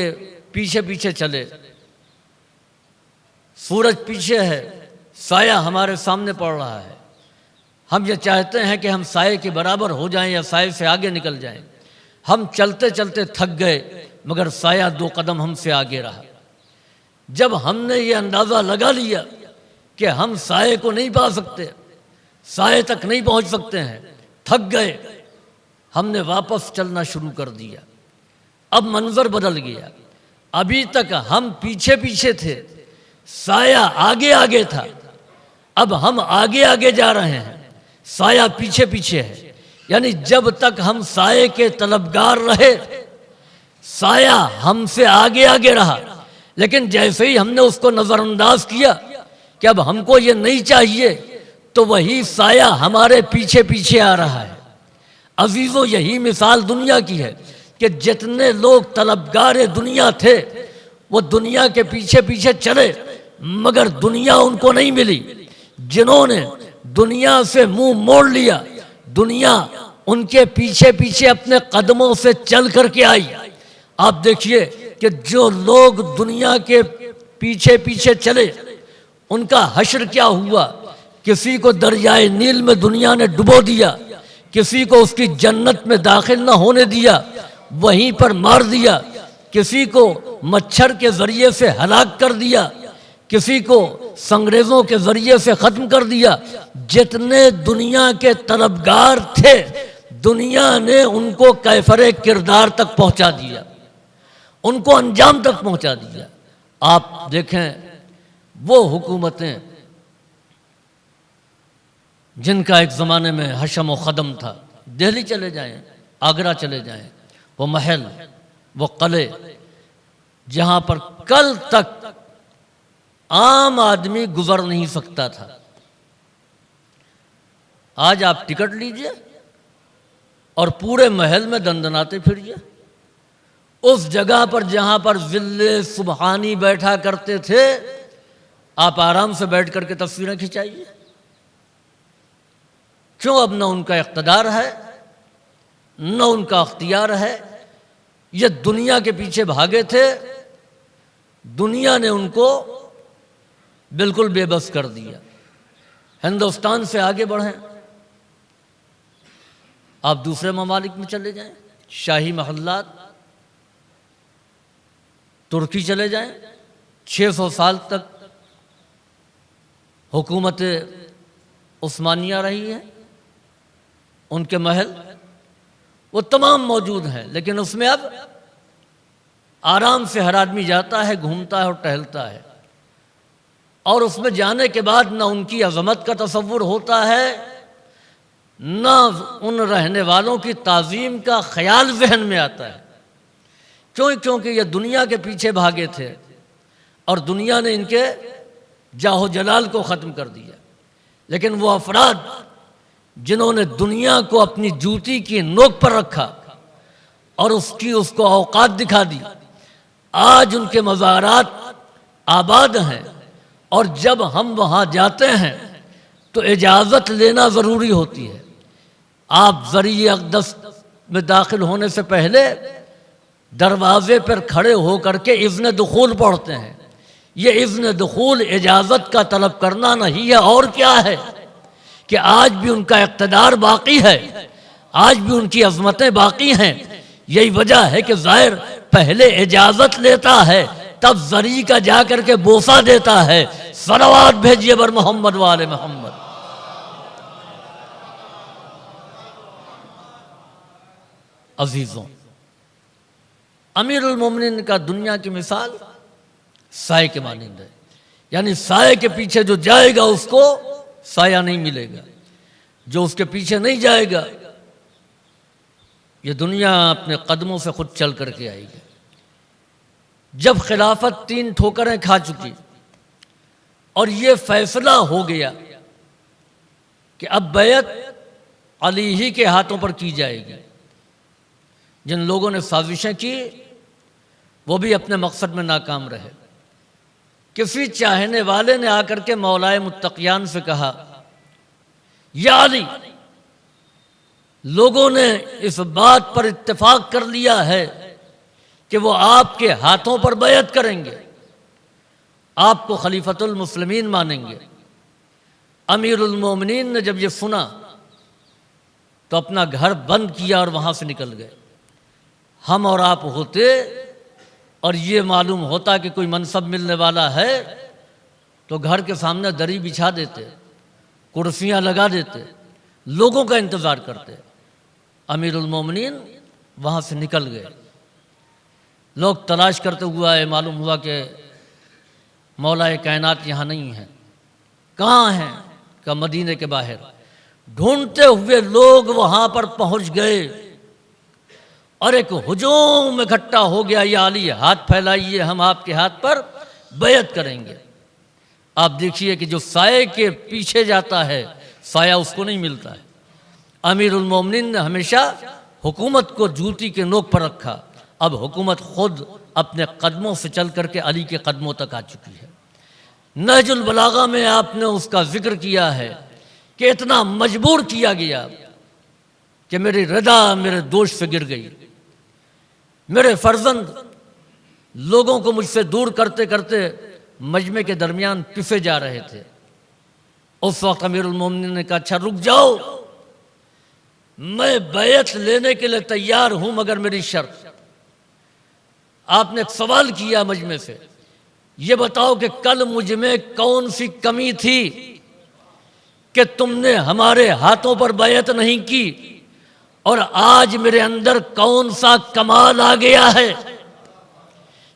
پیچھے پیچھے چلے، سورج پیچھے ہے، سایہ ہمارے سامنے پڑ رہا ہے، ہم یہ چاہتے ہیں کہ ہم سائے کے برابر ہو جائیں یا سائے سے آگے نکل جائیں۔ ہم چلتے چلتے تھک گئے مگر سایہ 2 قدم ہم سے آگے رہا۔ جب ہم نے یہ اندازہ لگا لیا کہ ہم سائے کو نہیں پا سکتے، سائے تک نہیں پہنچ سکتے ہیں، تھک گئے، ہم نے واپس چلنا شروع کر دیا۔ اب منظر بدل گیا، ابھی تک ہم پیچھے پیچھے تھے، سایہ آگے آگے تھا، اب ہم آگے آگے جا رہے ہیں، سایہ پیچھے پیچھے ہے۔ یعنی جب تک ہم سائے کے طلبگار رہے، سایہ ہم سے آگے آگے رہا، لیکن جیسے ہی ہم نے اس کو نظر انداز کیا کہ اب ہم کو یہ نہیں چاہیے تو وہی سایہ ہمارے پیچھے پیچھے آ رہا ہے۔ عزیزو، یہی مثال دنیا کی ہے کہ جتنے لوگ طلبگار دنیا تھے وہ دنیا کے پیچھے پیچھے چلے مگر دنیا ان کو نہیں ملی۔ جنہوں نے دنیا سے منہ موڑ لیا، دنیا ان کے پیچھے پیچھے اپنے قدموں سے چل کر کے آئی۔ آپ دیکھیے کہ جو لوگ دنیا کے پیچھے پیچھے چلے ان کا حشر کیا ہوا۔ کسی کو دریائے نیل میں دنیا نے ڈبو دیا، کسی کو اس کی جنت میں داخل نہ ہونے دیا، وہیں پر مار دیا، کسی کو مچھر کے ذریعے سے ہلاک کر دیا، کسی کو سنگریزوں کے ذریعے سے ختم کر دیا۔ جتنے دنیا کے طلبگار تھے دنیا نے ان کو کیفر کردار تک پہنچا دیا، ان کو انجام تک پہنچا دیا۔ آپ دیکھیں وہ حکومتیں جن کا ایک زمانے میں حشم و خدم تھا، دہلی چلے جائیں، آگرہ چلے جائیں، وہ محل، وہ قلعے جہاں پر کل تک عام آدمی گزر نہیں سکتا تھا، آج آپ ٹکٹ لیجئے اور پورے محل میں دندناتے پھریے۔ اس جگہ پر جہاں پر ذل سبحانی بیٹھا کرتے تھے آپ آرام سے بیٹھ کر کے تصویریں کھنچائیے۔ کیوں؟ اب نہ ان کا اقتدار ہے نہ ان کا اختیار ہے، یہ دنیا کے پیچھے بھاگے تھے، دنیا نے ان کو بالکل بے بس کر دیا۔ ہندوستان سے آگے بڑھیں، آپ دوسرے ممالک میں چلے جائیں، شاہی محلات، ترکی چلے جائیں، 600 سال تک حکومت عثمانیہ رہی ہے، ان کے محل وہ تمام موجود ہیں، لیکن اس میں اب آرام سے ہر آدمی جاتا ہے، گھومتا ہے اور ٹہلتا ہے، اور اس میں جانے کے بعد نہ ان کی عظمت کا تصور ہوتا ہے نہ ان رہنے والوں کی تعظیم کا خیال ذہن میں آتا ہے۔ کیونکہ یہ دنیا کے پیچھے بھاگے تھے اور دنیا نے ان کے جاہ و جلال کو ختم کر دیا۔ لیکن وہ افراد جنہوں نے دنیا کو اپنی جوتی کی نوک پر رکھا اور اس کو اوقات دکھا دی، آج ان کے مزارات آباد ہیں، اور جب ہم وہاں جاتے ہیں تو اجازت لینا ضروری ہوتی ہے۔ آپ زرعی اقدس میں داخل ہونے سے پہلے دروازے پر کھڑے ہو کر کے اذن دخول پڑھتے ہیں یہ اذن دخول اجازت کا طلب کرنا نہیں ہے اور کیا ہے کہ آج بھی ان کا اقتدار باقی ہے، آج بھی ان کی عظمتیں باقی ہیں۔ یہی وجہ ہے کہ زائر پہلے اجازت لیتا ہے، تب زری کا جا کر کے بوسہ دیتا ہے۔ صلوات بھیجیے بر محمد وآل محمد۔ عزیزوں، امیر المومنین کا دنیا کی مثال سائے کے مانند ہے، یعنی سائے کے پیچھے جو جائے گا اس کو سایہ نہیں ملے گا، جو اس کے پیچھے نہیں جائے گا یہ دنیا اپنے قدموں سے خود چل کر کے آئے گی۔ جب خلافت 3 ٹھوکریں کھا چکی اور یہ فیصلہ ہو گیا کہ اب بیعت علی ہی کے ہاتھوں پر کی جائے گی، جن لوگوں نے سازشیں کی وہ بھی اپنے مقصد میں ناکام رہے۔ کسی چاہنے والے نے آ کر کے مولائے متقیان سے کہا، یا علی، لوگوں نے اس بات پر اتفاق کر لیا ہے کہ وہ آپ کے ہاتھوں پر بیعت کریں گے، آپ کو خلیفۃ المسلمین مانیں گے۔ امیر المومنین نے جب یہ سنا تو اپنا گھر بند کیا اور وہاں سے نکل گئے۔ ہم اور آپ ہوتے اور یہ معلوم ہوتا کہ کوئی منصب ملنے والا ہے تو گھر کے سامنے دری بچھا دیتے، کرسیاں لگا دیتے، لوگوں کا انتظار کرتے۔ امیر المومنین وہاں سے نکل گئے، لوگ تلاش کرتے ہوئے آئے، معلوم ہوا کہ مولا کائنات یہاں نہیں ہے۔ کہاں ہیں؟ کہ مدینے کے باہر۔ ڈھونڈتے ہوئے لوگ وہاں پر پہنچ گئے اور ایک ہجوم اکٹھا ہو گیا، یا علی ہاتھ پھیلائیے، ہم آپ کے ہاتھ پر بیعت کریں گے۔ آپ دیکھیے کہ جو سائے کے پیچھے جاتا ہے سایہ اس کو نہیں ملتا ہے۔ امیر المومنین نے ہمیشہ حکومت کو جوتی کے نوک پر رکھا، اب حکومت خود اپنے قدموں سے چل کر کے علی کے قدموں تک آ چکی ہے۔ نہج البلاغہ میں آپ نے اس کا ذکر کیا ہے کہ اتنا مجبور کیا گیا کہ میری رضا میرے دوش سے گر گئی، میرے فرزند لوگوں کو مجھ سے دور کرتے کرتے مجمع کے درمیان پسے جا رہے تھے۔ اس وقت امیر المومنین نے کہا، اچھا رک جاؤ، میں بیعت لینے کے لیے تیار ہوں مگر میری شرط۔ آپ نے ایک سوال کیا مجمع سے، یہ بتاؤ کہ کل مجھ میں کون سی کمی تھی کہ تم نے ہمارے ہاتھوں پر بیعت نہیں کی، اور آج میرے اندر کون سا کمال آ گیا ہے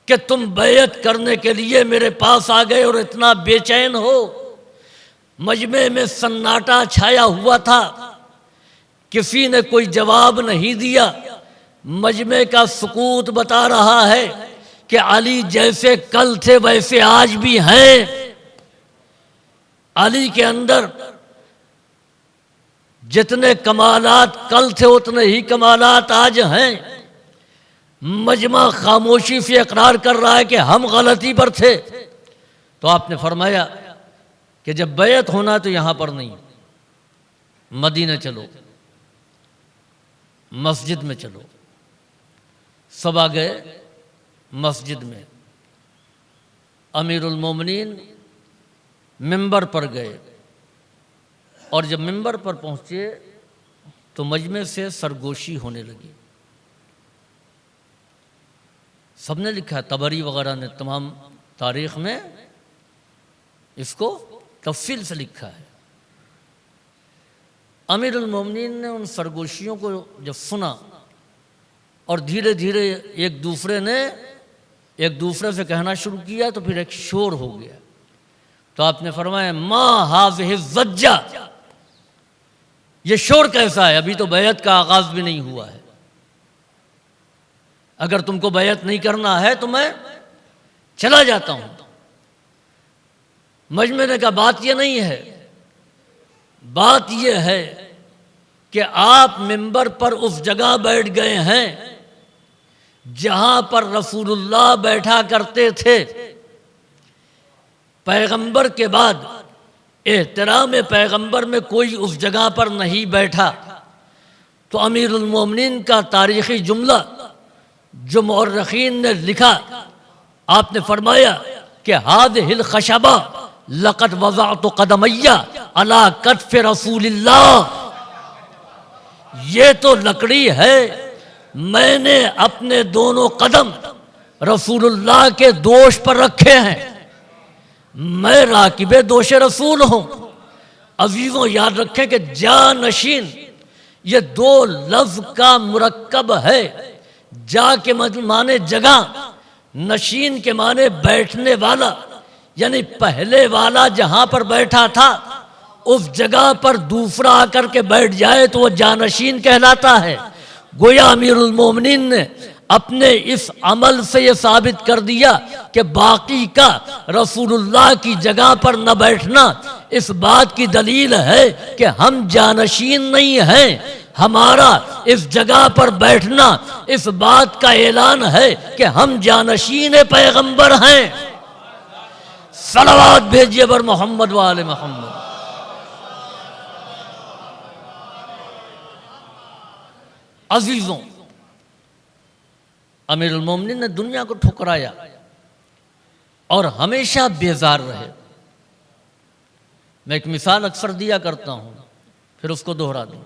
کہ تم بیعت کرنے کے لیے میرے پاس آ گئے اور اتنا بے چین ہو۔ مجمع میں سناٹا چھایا ہوا تھا، کسی نے کوئی جواب نہیں دیا۔ مجمع کا سکوت بتا رہا ہے کہ علی جیسے کل تھے ویسے آج بھی ہیں۔ علی کے اندر جتنے کمالات کل تھے اتنے ہی کمالات آج ہیں۔ مجمع خاموشی سے اقرار کر رہا ہے کہ ہم غلطی پر تھے۔ تو آپ نے فرمایا کہ جب بیعت ہونا تو یہاں پر نہیں، مدینہ چلو، مسجد میں چلو۔ سب آ گئے مسجد میں۔ امیر المومنین منبر پر گئے اور جب منبر پر پہنچے تو مجمع سے سرگوشی ہونے لگی۔ سب نے لکھا، طبری وغیرہ نے تمام تاریخ میں اس کو تفصیل سے لکھا ہے۔ امیر المومنین نے ان سرگوشیوں کو جب سنا اور دھیرے دھیرے ایک دوسرے سے کہنا شروع کیا تو پھر ایک شور ہو گیا۔ تو آپ نے فرمایا، ما ہاذہ الضجہ، یہ شور کیسا ہے؟ ابھی تو بیعت کا آغاز بھی نہیں ہوا ہے۔ اگر تم کو بیعت نہیں کرنا ہے تو میں چلا جاتا ہوں۔ مجمع نے کہا، بات یہ نہیں ہے، بات یہ ہے کہ آپ منبر پر اس جگہ بیٹھ گئے ہیں جہاں پر رسول اللہ بیٹھا کرتے تھے۔ پیغمبر کے بعد احترام پیغمبر میں کوئی اس جگہ پر نہیں بیٹھا۔ تو امیر المومنین کا تاریخی جملہ جو مورخین نے لکھا، آپ نے فرمایا کہ ہذہ الخشبہ لقد وضعت قدمی علی کتف رسول اللہ، یہ تو لکڑی ہے، میں نے اپنے دونوں قدم رسول اللہ کے دوش پر رکھے ہیں، میں راکب دوش رسول ہوں۔ عزیزوں یاد رکھیں کہ جانشین یہ دو لفظ کا مرکب ہے۔ جا کے معنی جگہ، نشین کے معنی بیٹھنے والا، یعنی پہلے والا جہاں پر بیٹھا تھا اس جگہ پر دوسرا آ کر کے بیٹھ جائے تو وہ جانشین کہلاتا ہے۔ گویا امیر المومنین نے اپنے اس عمل سے یہ ثابت کر دیا کہ باقی کا رسول اللہ کی جگہ پر نہ بیٹھنا اس بات کی دلیل ہے کہ ہم جانشین نہیں ہیں، ہمارا اس جگہ پر بیٹھنا اس بات کا اعلان ہے کہ ہم جانشین پیغمبر ہیں۔ صلوات بھیجیے بر محمد و آل محمد۔ عزیزوں، امیر المومنین نے دنیا کو ٹھکرایا اور ہمیشہ بیزار رہے۔ میں ایک مثال اکثر دیا کرتا ہوں، پھر اس کو دہرا دوں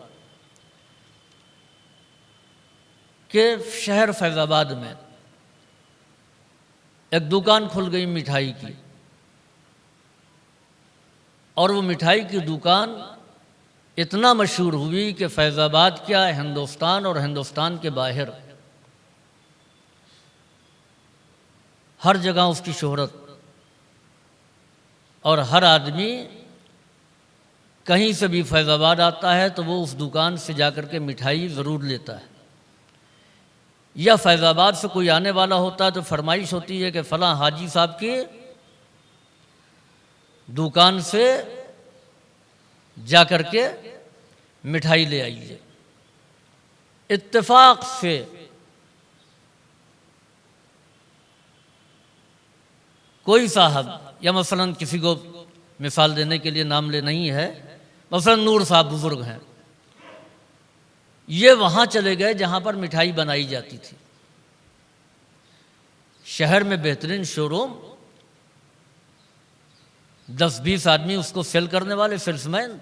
کہ شہر فیض آباد میں ایک دکان کھل گئی مٹھائی کی، اور وہ مٹھائی کی دکان اتنا مشہور ہوئی کہ فیض آباد کیا ہندوستان اور ہندوستان کے باہر ہر جگہ اس کی شہرت، اور ہر آدمی کہیں سے بھی فیض آباد آتا ہے تو وہ اس دکان سے جا کر کے مٹھائی ضرور لیتا ہے، یا فیض آباد سے کوئی آنے والا ہوتا ہے تو فرمائش ہوتی ہے کہ فلاں حاجی صاحب کی دکان سے جا کر کے مٹھائی لے آئیے۔ اتفاق سے کوئی صاحب، یا مثلا کسی کو مثال دینے کے لیے نام لے نہیں ہے، مثلا نور صاحب بزرگ ہیں، یہ وہاں چلے گئے جہاں پر مٹھائی بنائی جاتی تھی۔ شہر میں بہترین شو روم، 10-20 آدمی اس کو سیل کرنے والے سیلس مین،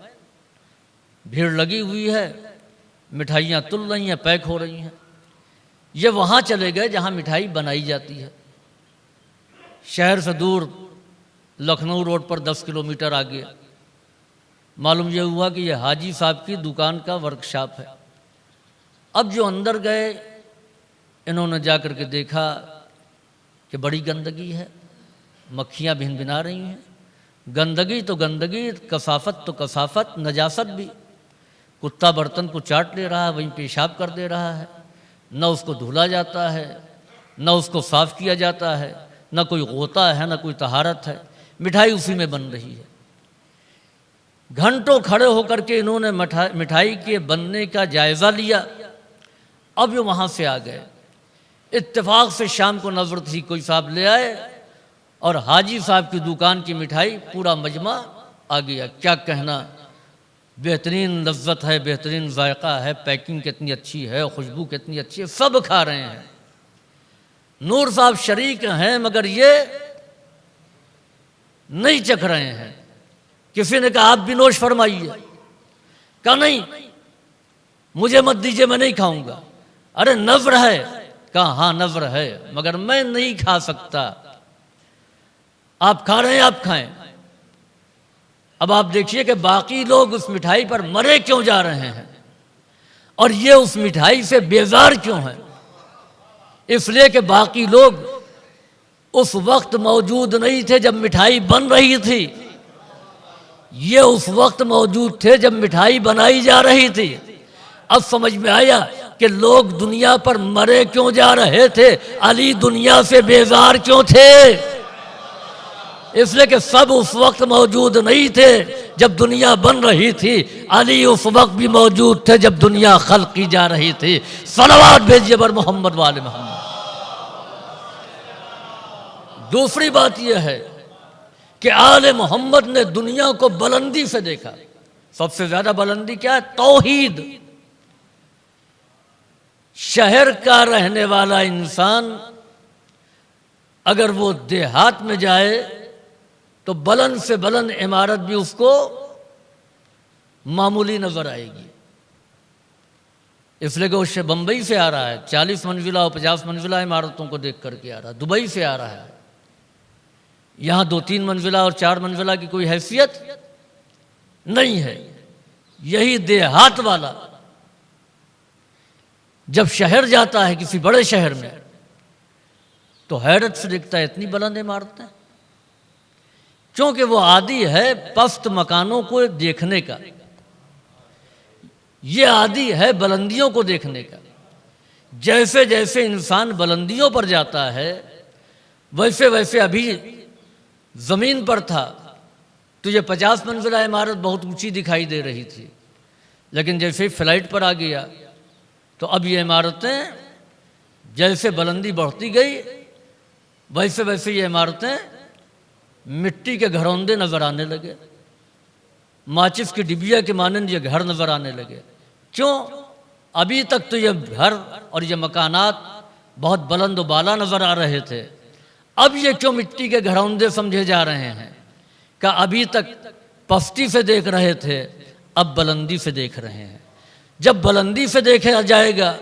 بھیڑ لگی ہوئی ہے، مٹھائیاں تل رہی ہیں، پیک ہو رہی ہیں۔ یہ وہاں چلے گئے جہاں مٹھائی بنائی جاتی ہے۔ شہر سے دور لکھنؤ روڈ پر 10 کلومیٹر آگے معلوم یہ ہوا کہ یہ حاجی صاحب کی دکان کا ورکشاپ ہے۔ اب جو اندر گئے انہوں نے جا کر کے دیکھا کہ بڑی گندگی ہے، مکھیاں بھن بھنا رہی ہیں، گندگی تو گندگی، کثافت تو کثافت، نجاست بھی، کتا برتن کو چاٹ لے رہا ہے، وہیں پیشاب کر دے رہا ہے، نہ اس کو دھولا جاتا ہے، نہ اس کو صاف کیا جاتا ہے، نہ کوئی غوطہ ہے، نہ کوئی طہارت ہے، مٹھائی اسی میں بن رہی ہے۔ گھنٹوں کھڑے ہو کر کے انہوں نے مٹھائی کے بننے کا جائزہ لیا۔ اب یہ وہاں سے آ گئے، اتفاق سے شام کو نظر تھی، کوئی صاحب لے آئے اور حاجی صاحب کی دکان کی مٹھائی پورا مجمع آ گیا۔ کیا کہنا، بہترین لذت ہے، بہترین ذائقہ ہے، پیکنگ کتنی اچھی ہے، خوشبو کتنی اچھی ہے، سب کھا رہے ہیں۔ نور صاحب شریک ہیں مگر یہ نہیں چکھ رہے ہیں۔ کسی نے کہا آپ بھی نوش فرمائیے، کہا نہیں مجھے مت دیجیے، میں نہیں کھاؤں گا۔ ارے نذر ہے، کہا ہاں نذر ہے مگر میں نہیں کھا سکتا، آپ کھا رہے ہیں آپ کھائیں۔ اب آپ دیکھیے کہ باقی لوگ اس مٹھائی پر مرے کیوں جا رہے ہیں اور یہ اس مٹھائی سے بیزار کیوں ہیں؟ اس لیے کہ باقی لوگ اس وقت موجود نہیں تھے جب مٹھائی بن رہی تھی، یہ اس وقت موجود تھے جب مٹھائی بنائی جا رہی تھی۔ اب سمجھ میں آیا کہ لوگ دنیا پر مرے کیوں جا رہے تھے، علی دنیا سے بیزار کیوں تھے؟ اس لیے کہ سب اس وقت موجود نہیں تھے جب دنیا بن رہی تھی، علی اس وقت بھی موجود تھے جب دنیا خلق کی جا رہی تھی۔ صلوات بھیجیے بر محمد و آل محمد۔ دوسری بات یہ ہے کہ آل محمد نے دنیا کو بلندی سے دیکھا۔ سب سے زیادہ بلندی کیا ہے؟ توحید۔ شہر کا رہنے والا انسان اگر وہ دیہات میں جائے تو بلند سے بلند عمارت بھی اس کو معمولی نظر آئے گی، اس لیے کہ اس سے بمبئی سے آ رہا ہے، 40 منزلہ اور 50 منزلہ عمارتوں کو دیکھ کر کے آ رہا ہے، دبئی سے آ رہا ہے، یہاں 2-3 منزلہ اور 4 منزلہ کی کوئی حیثیت نہیں ہے۔ یہی دیہات والا جب شہر جاتا ہے کسی بڑے شہر میں تو حیرت سے دیکھتا ہے اتنی بلند عمارتیں، کیونکہ وہ عادی ہے پست مکانوں کو دیکھنے کا، یہ عادی ہے بلندیوں کو دیکھنے کا۔ جیسے جیسے انسان بلندیوں پر جاتا ہے ویسے ویسے ابھی زمین پر تھا تو یہ 50 منزلہ عمارت بہت اونچی دکھائی دے رہی تھی، لیکن جیسے ہی فلائٹ پر آ گیا تو اب یہ عمارتیں جیسے بلندی بڑھتی گئی ویسے ویسے یہ عمارتیں مٹی کے گھروندے نظر آنے لگے، ماچس کی ڈبیا کے مانند یہ گھر نظر آنے لگے۔ کیوں؟ ابھی تک تو یہ گھر اور یہ مکانات بہت بلند و بالا نظر آ رہے تھے، اب یہ کیوں مٹی کے گھروندے سمجھے جا رہے ہیں؟ کہ ابھی تک پستی سے دیکھ رہے تھے اب بلندی سے دیکھ رہے ہیں، جب بلندی سے دیکھا جائے گا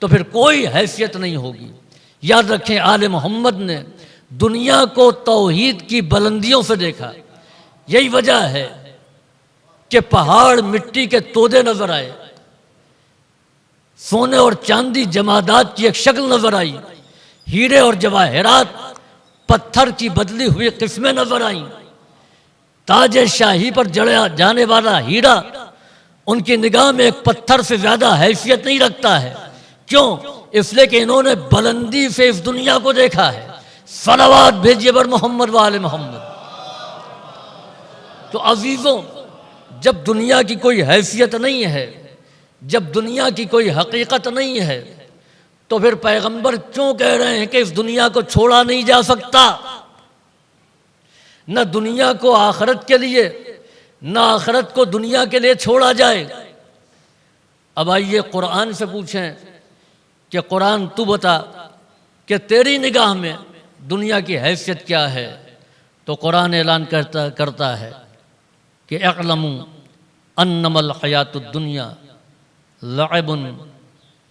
تو پھر کوئی حیثیت نہیں ہوگی۔ یاد رکھیں آل محمد نے دنیا کو توحید کی بلندیوں سے دیکھا، یہی وجہ ہے کہ پہاڑ مٹی کے تودے نظر آئے، سونے اور چاندی جمادات کی ایک شکل نظر آئی، ہیرے اور جواہرات پتھر کی بدلی ہوئی قسمیں نظر آئیں، تاج شاہی پر جڑا جانے والا ہیرا ان کی نگاہ میں ایک پتھر سے زیادہ حیثیت نہیں رکھتا ہے۔ کیوں؟ اس لیے کہ انہوں نے بلندی سے اس دنیا کو دیکھا ہے۔ صلوات بھیجیے بر محمد و آل محمد۔ تو عزیزوں، جب دنیا کی کوئی حیثیت نہیں ہے، جب دنیا کی کوئی حقیقت نہیں ہے، تو پھر پیغمبر کیوں کہہ رہے ہیں کہ اس دنیا کو چھوڑا نہیں جا سکتا؟ نہ دنیا کو آخرت کے لیے، نہ آخرت کو دنیا کے لیے چھوڑا جائے۔ اب آئیے قرآن سے پوچھیں کہ قرآن تو بتا کہ تیری نگاہ میں دنیا کی حیثیت کیا ہے؟ تو قرآن اعلان کرتا ہے کہ اعلموا انما الحیات الدنیا لعب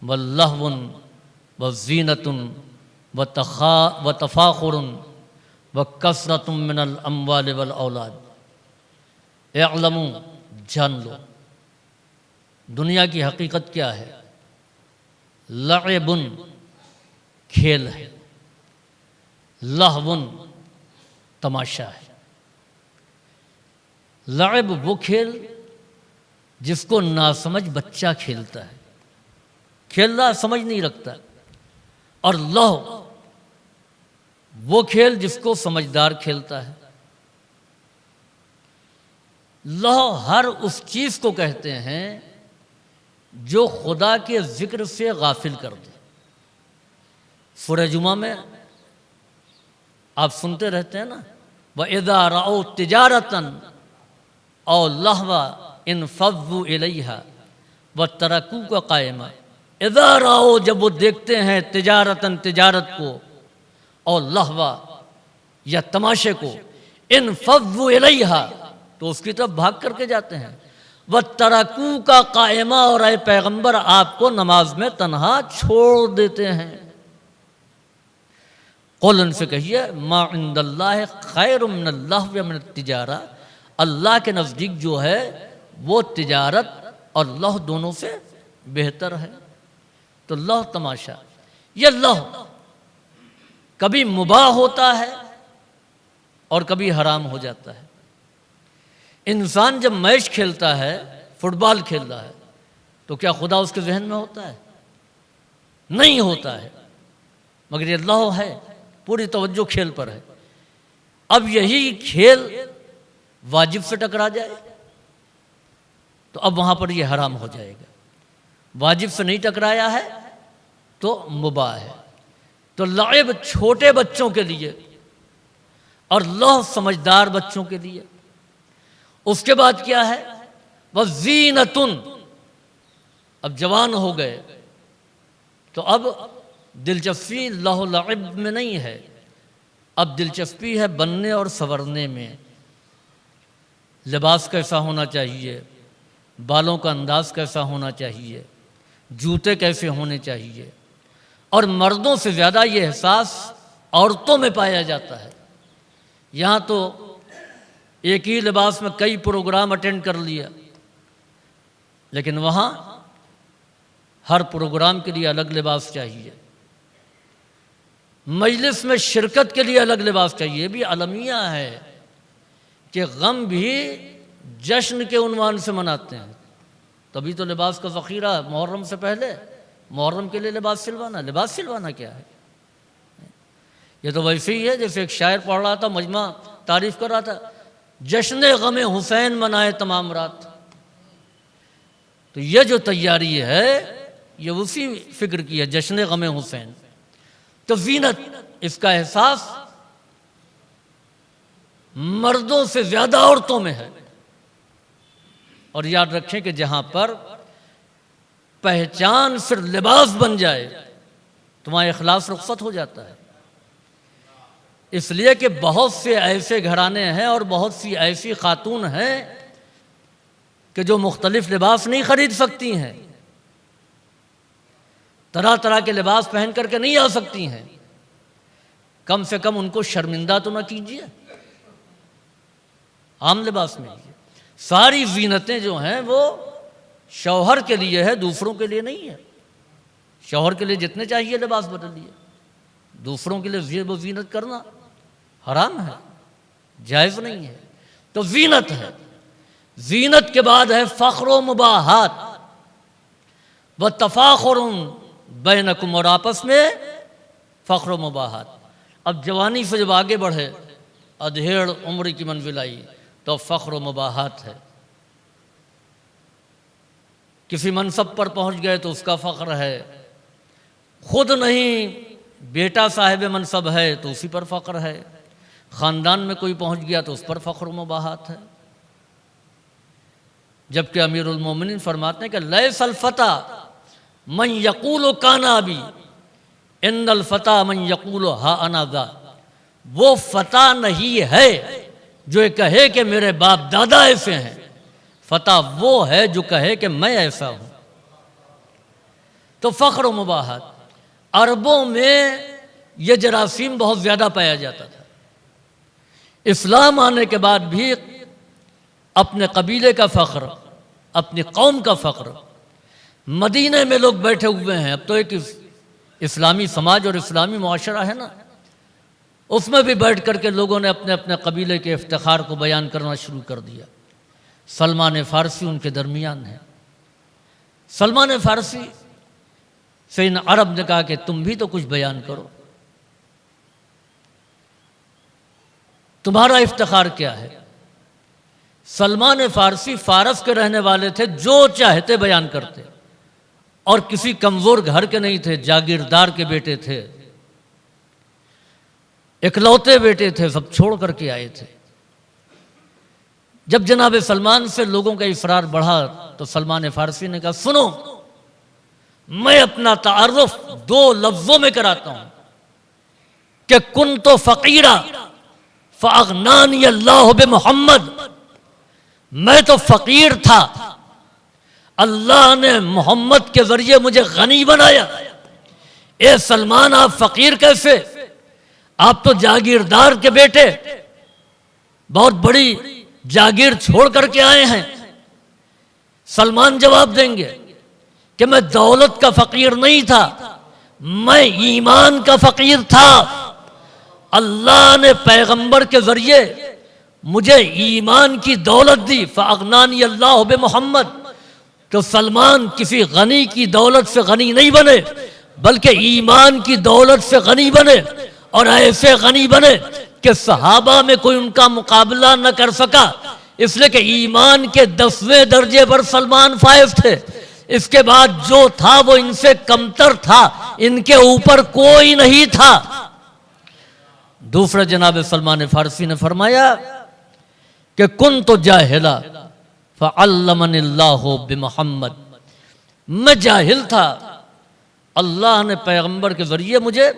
ولہو وزینۃ وتفاخر وکثرۃ من الاموال والاولاد۔ اعلموا، جان لو، دنیا کی حقیقت کیا ہے؟ لعب، کھیل ہے، لہو، تماشا ہے۔ لعب وہ کھیل جس کو ناسمجھ بچہ کھیلتا ہے، کھیلنا سمجھ نہیں رکھتا، اور لہو وہ کھیل جس کو سمجھدار کھیلتا ہے۔ لہو ہر اس چیز کو کہتے ہیں جو خدا کے ذکر سے غافل کر دے۔ سورہ جمعہ میں آپ سنتے رہتے ہیں نا، وَإِذَا رَأَوْا تِجَارَةً أَوْ لَهْوًا انفضوا الیہا وترکوک قائما۔ اذا راؤ، جب وہ دیکھتے ہیں تجارت کو، اور لہوا یا تماشے کو، انفضوا الیہا تو اس کی طرف بھاگ کر کے جاتے ہیں، وترکوک قائما، اور اے پیغمبر آپ کو نماز میں تنہا چھوڑ دیتے ہیں۔ قل ان سے کہیے ما عند اللہ خیر من اللہو ومن التجارہ، اللہ کے نزدیک جو ہے وہ تجارت اور لہو دونوں سے بہتر ہے۔ تو لہو تماشا، یہ لہو کبھی مباح ہوتا ہے اور کبھی حرام ہو جاتا ہے۔ انسان جب میچ کھیلتا ہے، فٹ بال کھیل رہا ہے، تو کیا خدا اس کے ذہن میں ہوتا ہے؟ نہیں ہوتا ہے، مگر یہ لہو ہے، پوری توجہ کھیل پر ہے۔ اب یہی کھیل واجب سے ٹکرا جائے تو اب وہاں پر یہ حرام ہو جائے گا۔ واجب سے نہیں ٹکرایا ہے تو مباح ہے۔ تو لعب چھوٹے بچوں کے لیے اور لہو سمجھدار بچوں کے لیے۔ اس کے بعد کیا ہے؟ وَزِینَةٌ، اب جوان ہو گئے تو اب دلچسپی لہو لعب میں نہیں ہے، اب دلچسپی ہے بننے اور سنورنے میں، لباس کیسا ہونا چاہیے، بالوں کا انداز کیسا ہونا چاہیے، جوتے کیسے ہونے چاہیے، اور مردوں سے زیادہ یہ احساس عورتوں میں پایا جاتا ہے۔ یہاں تو ایک ہی لباس میں کئی پروگرام اٹینڈ کر لیا، لیکن وہاں ہر پروگرام کے لیے الگ لباس چاہیے، مجلس میں شرکت کے لیے الگ لباس چاہیے۔ یہ بھی المیہ ہے کہ غم بھی جشن کے عنوان سے مناتے ہیں، تبھی تو لباس کا ذخیرہ محرم سے پہلے، محرم کے لیے لباس سلوانا کیا ہے؟ یہ تو ویسے ہی ہے جیسے ایک شاعر پڑھ رہا تھا، مجمع تعریف کر رہا تھا، جشن غم حسین منائے تمام رات۔ تو یہ جو تیاری ہے یہ اسی فکر کی ہے، جشن غم حسین۔ تو زینت، اس کا احساس مردوں سے زیادہ عورتوں میں ہے۔ اور یاد رکھیں کہ جہاں پر پہچان صرف لباس بن جائے تو وہاں اخلاص رخصت ہو جاتا ہے۔ اس لیے کہ بہت سے ایسے گھرانے ہیں اور بہت سی ایسی خاتون ہیں کہ جو مختلف لباس نہیں خرید سکتی ہیں، طرح طرح کے لباس پہن کر کے نہیں آ سکتی ہیں، کم سے کم ان کو شرمندہ تو نہ کیجیے، عام لباس میں لیجیے۔ ساری زینتیں جو ہیں وہ شوہر کے لیے ہے، دوسروں کے لیے نہیں ہے۔ شوہر کے لیے جتنے چاہیے لباس بدل لیے، دوسروں کے لیے زیب و زینت کرنا حرام ہے، جائز نہیں ہے۔ تو زینت ہے، زینت کے بعد ہے فخر و مباحات و تفاخر بینکم، اور آپس میں فخر و مباحات۔ اب جوانی سے جب آگے بڑھے، ادھیڑ عمر کی منزل آئی، تو فخر و مباحات ہے۔ کسی منصب پر پہنچ گئے تو اس کا فخر ہے، خود نہیں بیٹا صاحب منصب ہے تو اسی پر فخر ہے، خاندان میں کوئی پہنچ گیا تو اس پر فخر و مباحات ہے۔ جبکہ امیر المومنین فرماتے ہیں کہ لیس الفتى من یقول کان ابی ان الفتى من یقول ہا انا ذا، وہ فتح نہیں ہے جو یہ کہے کہ میرے باپ دادا ایسے ہیں، فتح وہ ہے جو کہے کہ میں ایسا ہوں۔ تو فخر و مباحات، عربوں میں یہ جراثیم بہت زیادہ پایا جاتا تھا۔ اسلام آنے کے بعد بھی اپنے قبیلے کا فخر، اپنی قوم کا فخر، مدینے میں لوگ بیٹھے ہوئے ہیں، اب تو ایک اسلامی سماج اور اسلامی معاشرہ ہے نا، اس میں بھی بیٹھ کر کے لوگوں نے اپنے اپنے قبیلے کے افتخار کو بیان کرنا شروع کر دیا۔ سلمان فارسی ان کے درمیان ہے۔ سلمان فارسی سے ان عرب نے کہا کہ تم بھی تو کچھ بیان کرو، تمہارا افتخار کیا ہے؟ سلمان فارسی فارس کے رہنے والے تھے، جو چاہتے بیان کرتے، اور کسی کمزور گھر کے نہیں تھے، جاگیردار کے بیٹے تھے، اکلوتے بیٹے تھے، سب چھوڑ کر کے آئے تھے۔ جب جناب سلمان سے لوگوں کا اصرار بڑھا تو سلمان فارسی نے کہا سنو، میں اپنا تعارف 2 لفظوں میں کراتا ہوں کہ کنت فقیرا فاغنانی اللہ بمحمد، میں تو فقیر تھا، اللہ نے محمد کے ذریعے مجھے غنی بنایا۔ اے سلمان آپ فقیر کیسے؟ آپ تو جاگیردار کے بیٹے، بہت بڑی جاگیر چھوڑ کر کے آئے ہیں۔ سلمان جواب دیں گے کہ میں دولت کا فقیر نہیں تھا، میں ایمان کا فقیر تھا۔ اللہ نے پیغمبر کے ذریعے مجھے ایمان کی دولت دی، فاغنانی اللہ بمحمد۔ تو سلمان کسی غنی کی دولت سے غنی نہیں بنے، بلکہ ایمان کی دولت سے غنی بنے، اور ایسے غنی بنے کہ صحابہ میں کوئی ان کا مقابلہ نہ کر سکا، اس لیے کہ ایمان کے 10ویں درجے پر سلمان فائز تھے۔ اس کے بعد جو تھا وہ ان سے کمتر تھا، ان کے اوپر کوئی نہیں تھا۔ دوسرا جناب سلمان فارسی نے فرمایا کہ کنت جاہلا فعلمنی اللہ بمحمد، میں جاہل تھا، اللہ نے پیغمبر کے ذریعے مجھے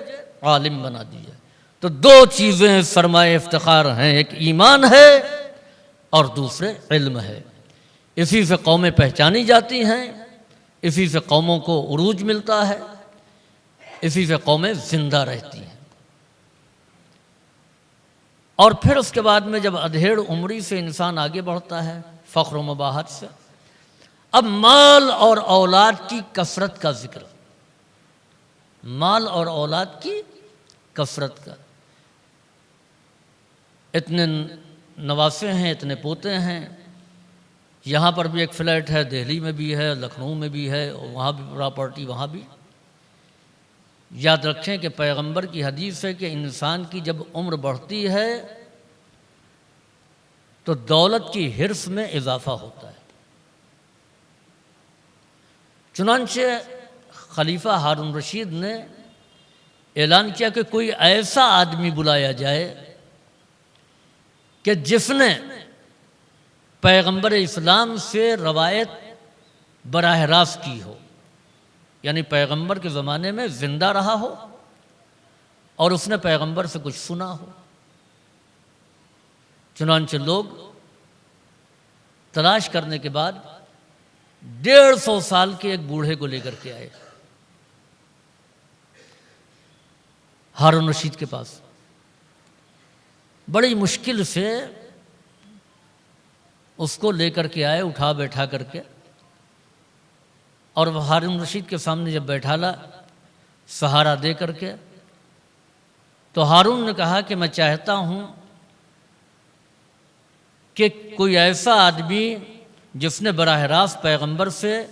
عالم بنا دیا۔ تو دو چیزیں سرمایہ افتخار ہیں، ایک ایمان ہے اور دوسرے علم ہے۔ اسی سے قومیں پہچانی جاتی ہیں، اسی سے قوموں کو عروج ملتا ہے، اسی سے قومیں زندہ رہتی ہیں۔ اور پھر اس کے بعد میں جب ادھیڑ عمری سے انسان آگے بڑھتا ہے فخر و مباحت سے، اب مال اور اولاد کی کثرت کا ذکر، مال اور اولاد کی کثرت کا، اتنے نواسے ہیں، اتنے پوتے ہیں، یہاں پر بھی ایک فلیٹ ہے، دہلی میں بھی ہے، لکھنؤ میں بھی ہے، اور وہاں بھی پراپرٹی، وہاں بھی۔ یاد رکھیں کہ پیغمبر کی حدیث ہے کہ انسان کی جب عمر بڑھتی ہے تو دولت کی حرص میں اضافہ ہوتا ہے۔ چنانچہ خلیفہ ہارون رشید نے اعلان کیا کہ کوئی ایسا آدمی بلایا جائے کہ جس نے پیغمبر اسلام سے روایت براہ راست کی ہو، یعنی پیغمبر کے زمانے میں زندہ رہا ہو اور اس نے پیغمبر سے کچھ سنا ہو۔ چنانچہ لوگ تلاش کرنے کے بعد 150 سال کے ایک بوڑھے کو لے کر کے آئے ہارون رشید کے پاس۔ بڑی مشکل سے اس کو لے کر کے آئے، اٹھا بیٹھا کر کے، اور وہ ہارون رشید کے سامنے جب بیٹھالا سہارا دے کر کے، تو ہارون نے کہا کہ میں چاہتا ہوں کہ کوئی ایسا آدمی جس نے براہ راست پیغمبر سے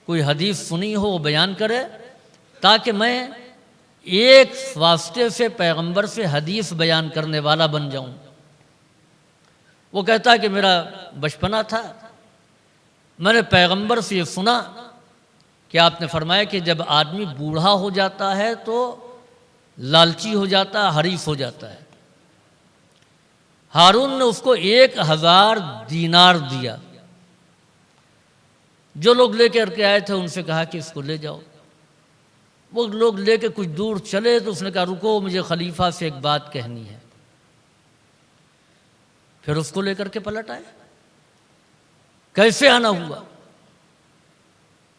کوئی حدیث سنی ہو وہ بیان کرے، تاکہ میں ایک واسطے سے پیغمبر سے حدیث بیان کرنے والا بن جاؤں۔ وہ کہتا ہے کہ میرا بچپنا تھا، میں نے پیغمبر سے یہ سنا کہ آپ نے فرمایا کہ جب آدمی بوڑھا ہو جاتا ہے تو لالچی ہو جاتا ہے، حریص ہو جاتا ہے۔ ہارون نے اس کو 1000 دینار دیا۔ جو لوگ لے کر کے آئے تھے ان سے کہا کہ اس کو لے جاؤ۔ وہ لوگ لے کے کچھ دور چلے تو اس نے کہا رکو، مجھے خلیفہ سے ایک بات کہنی ہے۔ پھر اس کو لے کر کے پلٹ آئے۔ کیسے آنا ہوا؟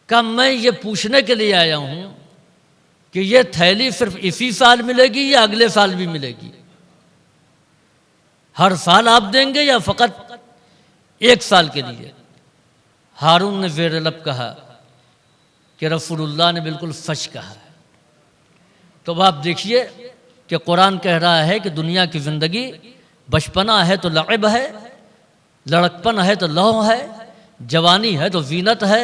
کہ میں یہ پوچھنے کے لیے آیا ہوں کہ یہ تھیلی صرف اسی سال ملے گی یا اگلے سال بھی ملے گی؟ ہر سال آپ دیں گے یا فقط 1 سال کے لیے؟ ہارون نے زیر لب کہا کہ رسول اللہ نے بالکل سچ کہا ہے۔ تو اب آپ دیکھیے کہ قرآن کہہ رہا ہے کہ دنیا کی زندگی بچپنا ہے تو لعب ہے، لڑکپن ہے تو لہو ہے، جوانی ہے تو زینت ہے،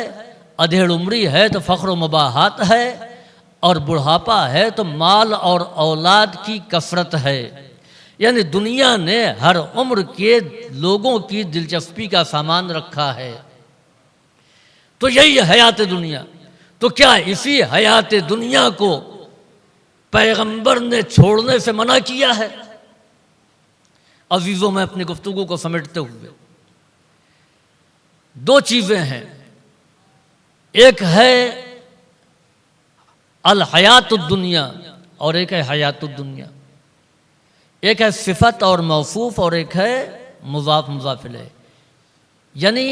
ادھیڑ عمری ہے تو فخر و مباحات ہے، اور بڑھاپا ہے تو مال اور اولاد کی کثرت ہے۔ یعنی دنیا نے ہر عمر کے لوگوں کی دلچسپی کا سامان رکھا ہے۔ تو یہی ہے حیات دنیا۔ تو کیا اسی حیات دنیا کو پیغمبر نے چھوڑنے سے منع کیا ہے؟ عزیزوں، میں اپنی گفتگو کو سمیٹتے ہوئے 2 چیزیں ہیں، ایک ہے الحیات الدنیا اور ایک ہے حیات الدنیا۔ ایک ہے صفت اور موصوف اور ایک ہے مضاف مضاف الیہ، یعنی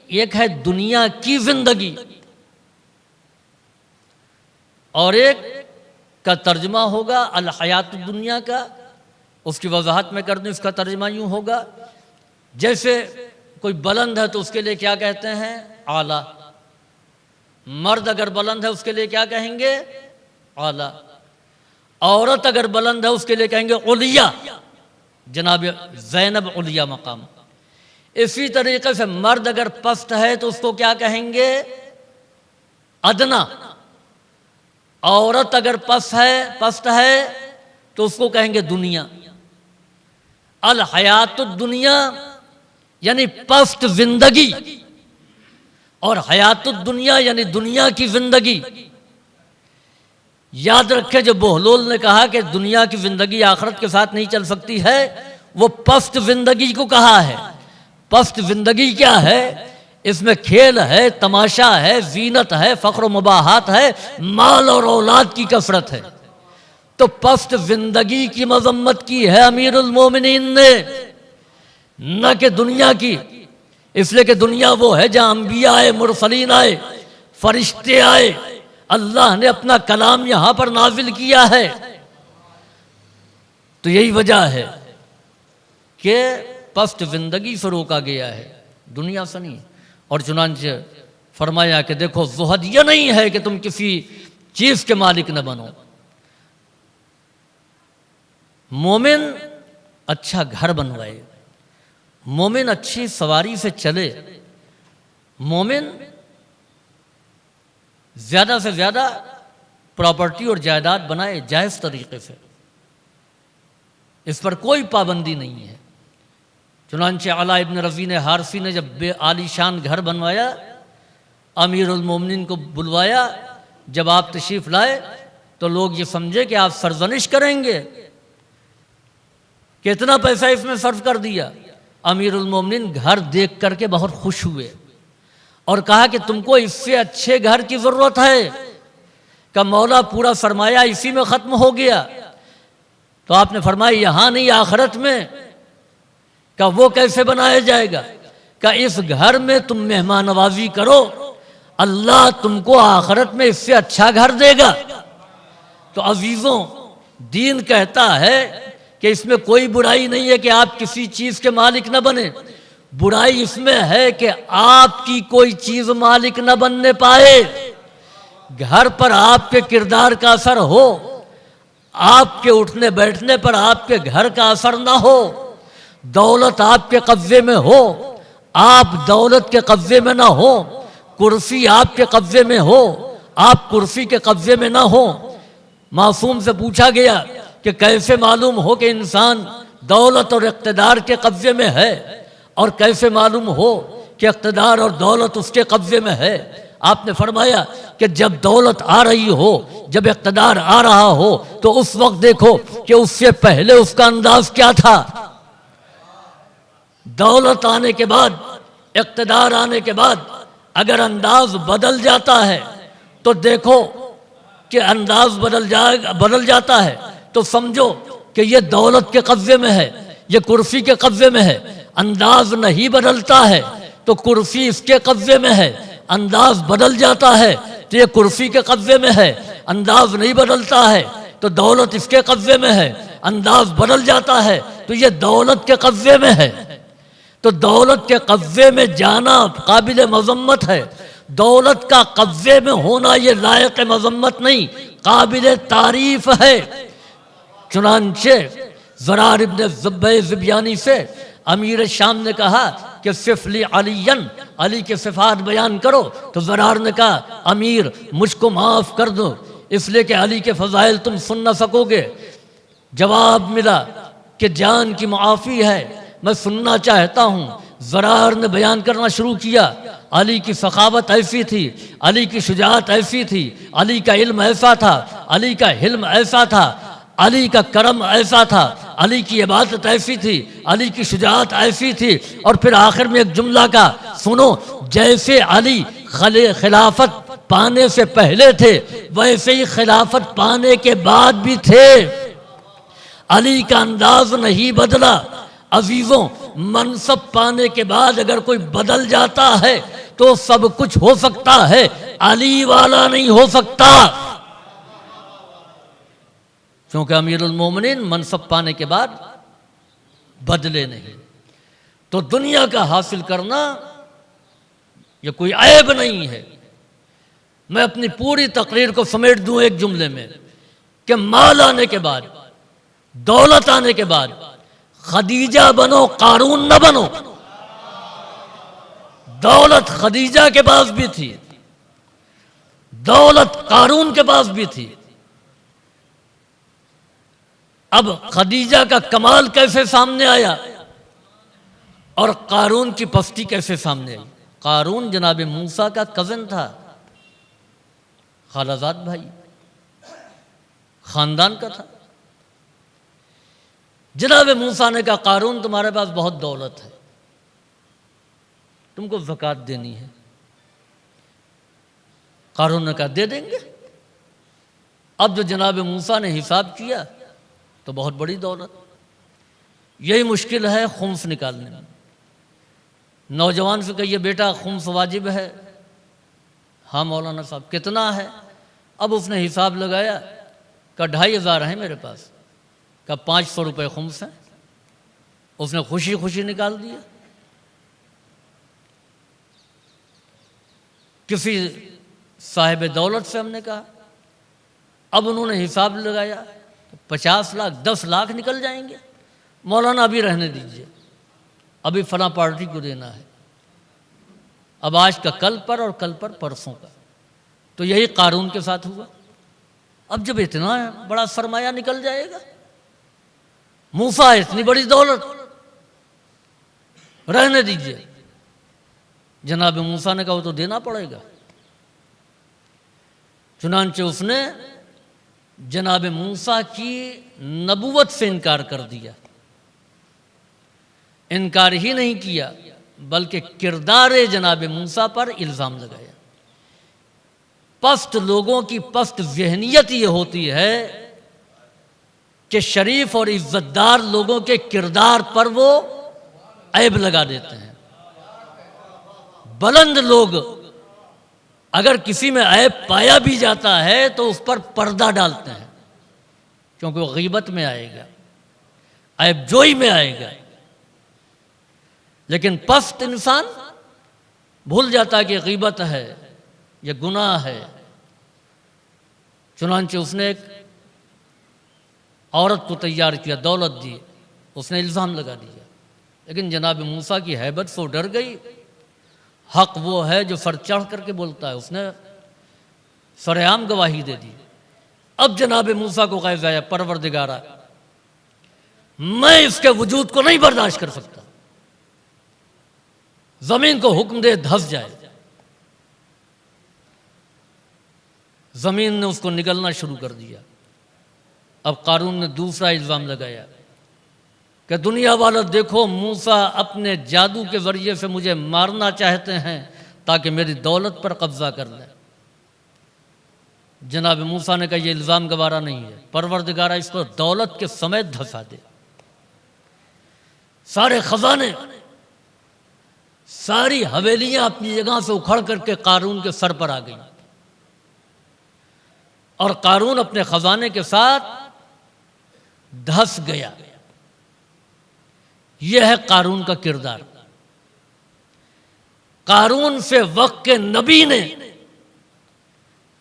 ایک ہے دنیا کی زندگی اور ایک کا ترجمہ ہوگا الحیات الدنیا کا۔ اس کی وضاحت میں کر دوں، اس کا ترجمہ یوں ہوگا، جیسے کوئی بلند ہے تو اس کے لیے کیا کہتے ہیں؟ اعلیٰ۔ مرد اگر بلند ہے اس کے لیے کیا کہیں گے؟ اعلیٰ۔ عورت اگر بلند ہے اس کے لیے کہیں گے علیٰ، جناب زینب علیٰ مقام۔ اسی طریقے سے مرد اگر پست ہے تو اس کو کیا کہیں گے؟ ادنا۔ عورت اگر پست ہے تو اس کو کہیں گے دنیا۔ الحیات الدنیا یعنی پست زندگی، اور حیات الدنیا یعنی دنیا کی زندگی۔ یاد رکھے جو بہلول نے کہا کہ دنیا کی زندگی آخرت کے ساتھ نہیں چل سکتی ہے، وہ پست زندگی کو کہا ہے۔ پست زندگی کیا ہے؟ اس میں کھیل ہے، تماشا ہے، زینت ہے، فخر و مباحات ہے، مال اور اولاد کی کثرت ہے۔ تو پست زندگی کی مذمت کی ہے امیر المومنین نے، نہ کہ دنیا کی، اس لیے کہ دنیا وہ ہے جہاں انبیاء آئے، مرسلین آئے، فرشتے آئے، اللہ نے اپنا کلام یہاں پر نازل کیا ہے۔ تو یہی وجہ ہے کہ پست زندگی سے روکا گیا ہے، دنیا سے نہیں۔ اور چنانچہ فرمایا کہ دیکھو زہد یہ نہیں ہے کہ تم کسی چیز کے مالک نہ بنو۔ مومن اچھا گھر بنوائے، مومن اچھی سواری سے چلے، مومن زیادہ سے زیادہ پراپرٹی اور جائیداد بنائے جائز طریقے سے، اس پر کوئی پابندی نہیں ہے۔ چنانچہ علاء ابن رزین حارثی نے جب بے عالی شان گھر بنوایا، امیر المومنین کو بلوایا، جب آپ تشریف لائے تو لوگ یہ سمجھے کہ آپ سرزنش کریں گے کہ اتنا پیسہ اس میں صرف کر دیا۔ امیر المومنین گھر دیکھ کر کے بہت خوش ہوئے اور کہا کہ تم کو اس سے اچھے گھر کی ضرورت ہے؟ کہ مولا پورا سرمایہ اسی میں ختم ہو گیا۔ تو آپ نے فرمایا یہاں نہیں، آخرت میں۔ کہ وہ کیسے بنایا جائے گا؟ کہ اس گھر میں تم مہمان نوازی کرو، اللہ تم کو آخرت میں اس سے اچھا گھر دے گا۔ تو عزیزوں، دین کہتا ہے کہ اس میں کوئی برائی نہیں ہے کہ آپ کسی چیز کے مالک نہ بنیں، برائی اس میں ہے کہ آپ کی کوئی چیز مالک نہ بننے پائے، گھر پر آپ کے کردار کا اثر ہو، آپ کے اٹھنے بیٹھنے پر آپ کے گھر کا اثر نہ ہو، دولت آپ کے قبضے میں ہو، آپ دولت کے قبضے میں نہ ہو، کرسی آپ کے قبضے میں ہو، آپ کرسی کے قبضے میں نہ ہو۔ معصوم سے پوچھا گیا کہ کیسے معلوم ہو کہ انسان دولت اور اقتدار کے قبضے میں ہے، اور کیسے معلوم ہو کہ اقتدار اور دولت اس کے قبضے میں ہے؟ آپ نے فرمایا کہ جب دولت آ رہی ہو، جب اقتدار آ رہا ہو، تو اس وقت دیکھو کہ اس سے پہلے اس کا انداز کیا تھا۔ دولت آنے کے بعد، اقتدار آنے کے بعد اگر انداز بدل جاتا ہے تو دیکھو کہ انداز بدل جاتا ہے تو سمجھو کہ یہ دولت کے قبضے میں ہے، یہ کرسی کے قبضے میں ہے۔ انداز نہیں بدلتا ہے تو کرسی اس کے قبضے میں ہے، انداز بدل جاتا ہے تو یہ کرسی کے قبضے میں ہے، انداز نہیں بدلتا ہے تو دولت اس کے قبضے میں ہے، انداز بدل جاتا ہے تو یہ دولت کے قبضے میں ہے۔ تو دولت کے قبضے میں جانا قابل مذمت ہے، دولت کا قبضے میں ہونا یہ لائق مذمت نہیں، قابل تعریف ہے۔ چنانچہ زرار ابن زبیانی سے امیر شام نے کہا کہ صف لی علی کے صفات بیان کرو، تو زرار نے کہا امیر مجھ کو معاف کر دو، اس لیے کہ علی کے فضائل تم سن نہ سکو گے۔ جواب ملا کہ جان کی معافی ہے، میں سننا چاہتا ہوں۔ زرار نے بیان کرنا شروع کیا، علی کی سخاوت ایسی تھی، علی کی شجاعت ایسی تھی، علی کا علم ایسا تھا، علی کا حلم ایسا تھا، علی کا کرم ایسا تھا، علی کی عبادت ایسی تھی، علی کی شجاعت ایسی تھی۔ اور پھر آخر میں ایک جملہ کا سنو، جیسے علی خلافت پانے سے پہلے تھے ویسے ہی خلافت پانے کے بعد بھی تھے، علی کا انداز نہیں بدلا۔ عزیزوں، منصب پانے کے بعد اگر کوئی بدل جاتا ہے تو سب کچھ ہو سکتا ہے، علی والا نہیں ہو سکتا، کیونکہ امیر المومنین منصب پانے کے بعد بدلے نہیں۔ تو دنیا کا حاصل کرنا یہ کوئی عیب نہیں ہے۔ میں اپنی پوری تقریر کو سمیٹ دوں ایک جملے میں کہ مال آنے کے بعد، دولت آنے کے بعد خدیجہ بنو، قارون نہ بنو۔ دولت خدیجہ کے پاس بھی تھی، دولت قارون کے پاس بھی تھی۔ اب خدیجہ کا کمال کیسے سامنے آیا اور قارون کی پستی کیسے سامنے آئی؟ قارون جناب موسیٰ کا کزن تھا، خالہ زاد بھائی، خاندان کا تھا۔ جناب موسیٰ نے کہا قارون تمہارے پاس بہت دولت ہے، تم کو زکوٰۃ دینی ہے۔ قارون نے کہا دے دیں گے۔ اب جو جناب موسیٰ نے حساب کیا تو بہت بڑی دولت. یہی مشکل ہے خمس نکالنے میں. نوجوان سے کہیے بیٹا خمس واجب ہے. ہاں مولانا صاحب کتنا ہے؟ اب اس نے حساب لگایا کہ 2500 ہیں میرے پاس. کہ 500 روپے خمس ہیں. اس نے خوشی خوشی نکال دیا. کسی صاحب دولت سے ہم نے کہا، اب انہوں نے حساب لگایا 50 لاکھ 10 لاکھ نکل جائیں گے. مولانا ابھی رہنے دیجئے، ابھی فلاں پارٹی کو دینا ہے. اب آج کا کل پر اور کل پر پرسوں کا. تو یہی قارون کے ساتھ ہوا. اب جب اتنا بڑا سرمایہ نکل جائے گا، موسیٰ اتنی بڑی دولت، رہنے دیجئے. جناب موسیٰ نے کہا وہ تو دینا پڑے گا. چنانچہ اس نے جناب موسیٰ کی نبوت سے انکار کر دیا. انکار ہی نہیں کیا بلکہ کردار جناب موسیٰ پر الزام لگایا. پست لوگوں کی پست ذہنیت یہ ہوتی ہے کہ شریف اور عزت دار لوگوں کے کردار پر وہ عیب لگا دیتے ہیں. بلند لوگ اگر کسی میں عیب پایا بھی جاتا ہے تو اس پر پردہ ڈالتے ہیں، کیونکہ وہ غیبت میں آئے گا، عیب جوئی میں آئے گا. لیکن پست انسان بھول جاتا ہے کہ غیبت ہے، یہ گناہ ہے. چنانچہ اس نے ایک عورت کو تیار کیا، دولت دی، اس نے الزام لگا دیا. لیکن جناب موسیٰ کی ہیبت سے وہ ڈر گئی. حق وہ ہے جو سر چڑھ کر کے بولتا ہے. اس نے سرعام گواہی دے دی. اب جناب موسیٰ کو غیظ آیا، پروردگارا میں اس کے وجود کو نہیں برداشت کر سکتا، زمین کو حکم دے دھس جائے. زمین نے اس کو نگلنا شروع کر دیا. اب قارون نے دوسرا الزام لگایا کہ دنیا والا دیکھو، موسیٰ اپنے جادو کے ذریعے سے مجھے مارنا چاہتے ہیں تاکہ میری دولت پر قبضہ کر لیں. جناب موسیٰ نے کہا یہ الزام گوارا نہیں ہے، پروردگارا اس کو دولت کے سمیت دھسا دے. سارے خزانے، ساری حویلیاں اپنی جگہ سے اکھڑ کر کے قارون کے سر پر آ گئیں، اور قارون اپنے خزانے کے ساتھ دھس گیا. یہ ہے قارون کا کردار. قارون سے وقت کے نبی نے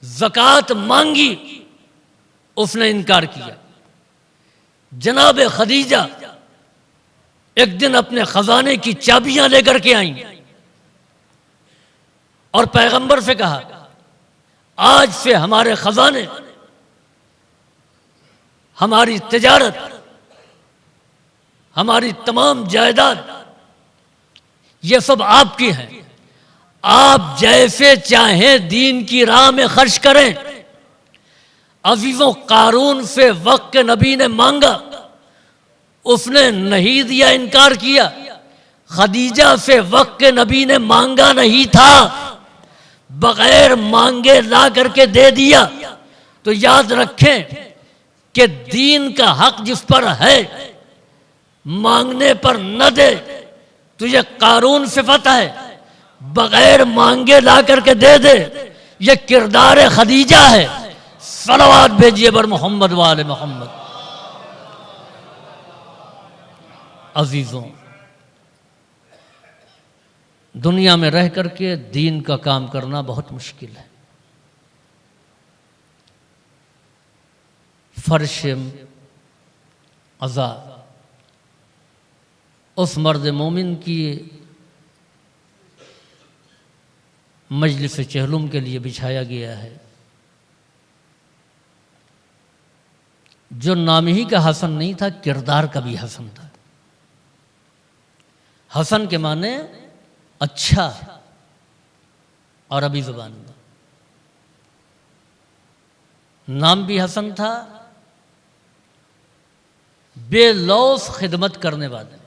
زکوٰۃ مانگی، اس نے انکار کیا. جناب خدیجہ ایک دن اپنے خزانے کی چابیاں لے کر کے آئیں اور پیغمبر سے کہا آج سے ہمارے خزانے، ہماری تجارت، ہماری تمام جائیداد یہ سب آپ کی ہیں، آپ جیسے چاہیں دین کی راہ میں خرچ کریں. عزیزوں، قارون سے وقت کے نبی نے مانگا، اس نے نہیں دیا، انکار کیا. خدیجہ سے وقت کے نبی نے مانگا نہیں تھا، بغیر مانگے لا کر کے دے دیا. تو یاد رکھیں کہ دین کا حق جس پر ہے مانگنے پر نہ دے، تو یہ قارون صفت ہے. بغیر مانگے لا کر کے دے دے، یہ کردار خدیجہ ہے. صلوات بھیجیے بر محمد وآل محمد. عزیزوں، دنیا میں رہ کر کے دین کا کام کرنا بہت مشکل ہے. فرش عزا اس مرد مومن کی مجلس چہلم کے لیے بچھایا گیا ہے جو نام ہی کا حسن نہیں تھا، کردار کا بھی حسن تھا. حسن کے معنی اچھا، عربی زبان میں نام بھی حسن تھا، بے لوث خدمت کرنے والے.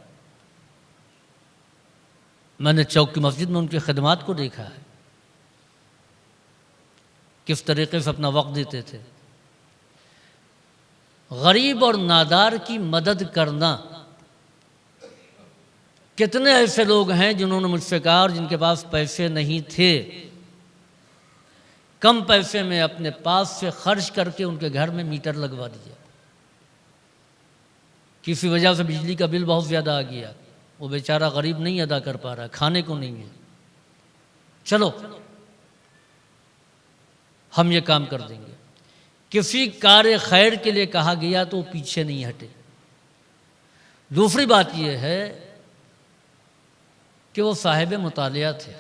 میں نے چوک کی مسجد میں ان کی خدمات کو دیکھا ہے، کس طریقے سے اپنا وقت دیتے تھے. غریب اور نادار کی مدد کرنا. کتنے ایسے لوگ ہیں جنہوں نے مجھ سے کہا اور جن کے پاس پیسے نہیں تھے، کم پیسے میں اپنے پاس سے خرچ کر کے ان کے گھر میں میٹر لگوا دیا. کسی وجہ سے بجلی کا بل بہت زیادہ آ گیا، وہ بیچارہ غریب نہیں ادا کر پا رہا، کھانے کو نہیں ہے. چلو ہم یہ کام کر دیں گے. کسی کار خیر کے لیے کہا گیا تو وہ پیچھے نہیں ہٹے. دوسری بات یہ ہے کہ وہ صاحب مطالعہ تھے.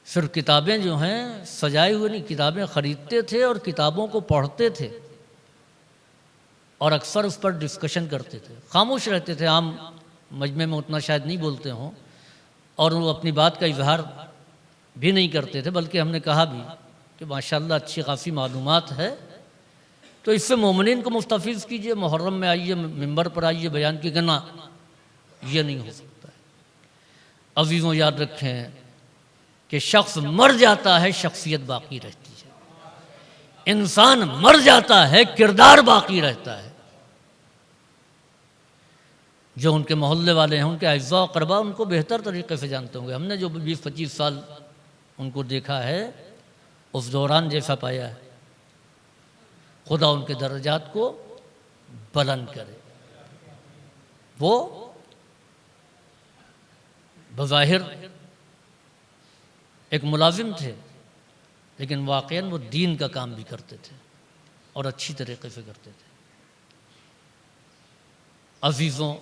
صرف کتابیں جو ہیں سجائے ہوئے نہیں، کتابیں خریدتے تھے اور کتابوں کو پڑھتے تھے اور اکثر اس پر ڈسکشن کرتے تھے. خاموش رہتے تھے، عام مجمع میں اتنا شاید نہیں بولتے ہوں، اور وہ اپنی بات کا اظہار بھی نہیں کرتے تھے، بلکہ ہم نے کہا بھی کہ ماشاءاللہ اچھی خاصی معلومات ہے، تو اس سے مومنین کو مستفیض کیجئے، محرم میں آئیے، منبر پر آئیے، بیان کی گنا. یہ نہیں ہو سکتا ہے. عزیزوں یاد رکھیں کہ شخص مر جاتا ہے، شخصیت باقی رہتی ہے. انسان مر جاتا ہے، کردار باقی رہتا ہے. جو ان کے محلے والے ہیں، ان کے اعزاء و اقرباء ان کو بہتر طریقے سے جانتے ہوں گے. ہم نے جو 20-25 سال ان کو دیکھا ہے، اس دوران جیسا پایا ہے. خدا ان کے درجات کو بلند کرے. وہ بظاہر ایک ملازم تھے، لیکن واقعاً وہ دین کا کام بھی کرتے تھے اور اچھی طریقے سے کرتے تھے. عزیزوں،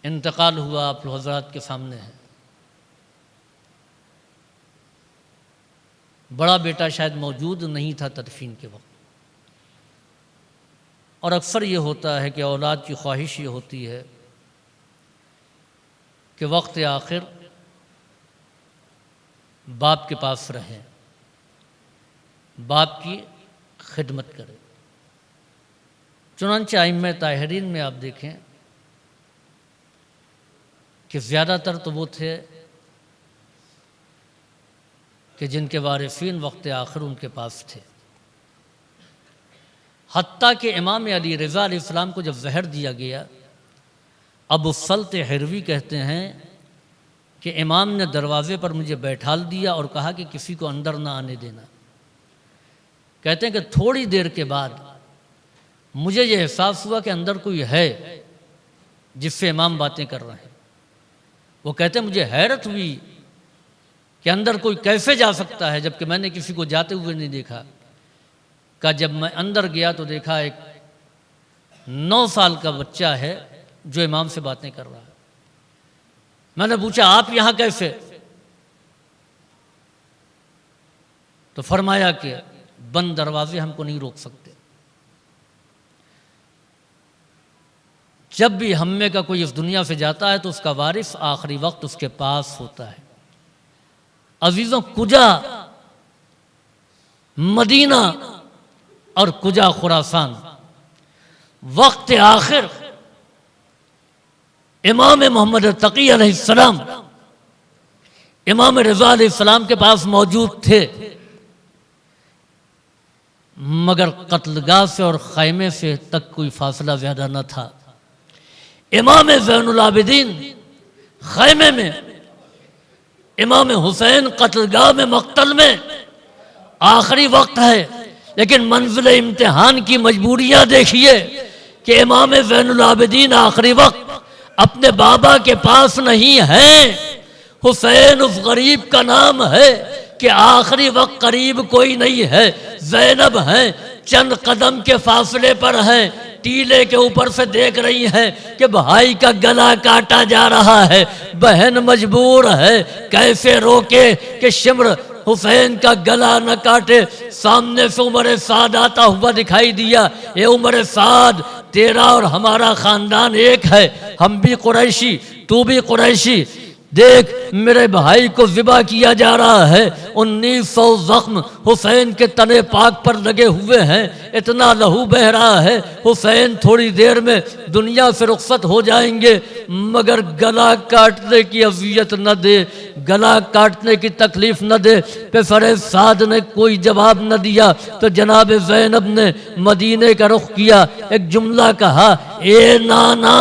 انتقال ہوا، آپ حضرات کے سامنے ہے. بڑا بیٹا شاید موجود نہیں تھا تدفین کے وقت، اور اکثر یہ ہوتا ہے کہ اولاد کی خواہش یہ ہوتی ہے کہ وقت آخر باپ کے پاس رہیں، باپ کی خدمت کرے. چنانچہ ائمہ طاہرین میں آپ دیکھیں کہ زیادہ تر تو وہ تھے کہ جن کے وارثین وقت آخر ان کے پاس تھے. حتیٰ کہ امام علی رضا علیہ السلام کو جب زہر دیا گیا، ابو السلط حروی کہتے ہیں کہ امام نے دروازے پر مجھے بیٹھال دیا اور کہا کہ کسی کو اندر نہ آنے دینا. کہتے ہیں کہ تھوڑی دیر کے بعد مجھے یہ احساس ہوا کہ اندر کوئی ہے جس سے امام باتیں کر رہے ہیں. وہ کہتے ہیں مجھے حیرت ہوئی کہ اندر کوئی کیسے جا سکتا ہے جبکہ میں نے کسی کو جاتے ہوئے نہیں دیکھا. کہ جب میں اندر گیا تو دیکھا ایک 9 سال کا بچہ ہے جو امام سے باتیں کر رہا ہے. میں نے پوچھا آپ یہاں کیسے؟ تو فرمایا کہ بند دروازے ہم کو نہیں روک سکتے. جب بھی ہمیں کا کوئی اس دنیا سے جاتا ہے تو اس کا وارث آخری وقت اس کے پاس ہوتا ہے. عزیزوں، کجا مدینہ اور کجا خراسان، وقت آخر امام محمد تقی علیہ السلام، امام رضا علیہ السلام کے پاس موجود تھے، مگر قتلگاہ سے اور خیمے سے تک کوئی فاصلہ زیادہ نہ تھا. امام زین العابدین خیمے میں، امام حسین قتلگاہ میں، مقتل میں. آخری وقت ہے، لیکن منزل امتحان کی مجبوریاں دیکھیے کہ امام زین العابدین آخری وقت اپنے بابا کے پاس نہیں ہیں. حسین اس غریب کا نام ہے کہ آخری وقت قریب کوئی نہیں ہے. زینب ہیں، چند قدم کے فاصلے پر ہیں، ٹیلے کے اوپر سے دیکھ رہی ہیں کہ بھائی کا گلا کاٹا جا رہا ہے. بہن مجبور ہے، کیسے روکے کہ شمر حسین کا گلا نہ کاٹے. سامنے سے عمر سعد آتا ہوا دکھائی دیا. اے عمر سعد، تیرا اور ہمارا خاندان ایک ہے، ہم بھی قریشی، تو بھی قریشی. دیکھ میرے بھائی کو ذبح کیا جا رہا ہے، 1900 زخم حسین کے تنے پاک پر لگے ہوئے ہیں، اتنا لہو بہہ رہا ہے، حسین تھوڑی دیر میں دنیا سے رخصت ہو جائیں گے، مگر گلا کاٹنے کی اذیت نہ دے، گلا کاٹنے کی تکلیف نہ دے۔ پسر سعد نے کوئی جواب نہ دیا تو جناب زینب نے مدینے کا رخ کیا، ایک جملہ کہا، اے نانا،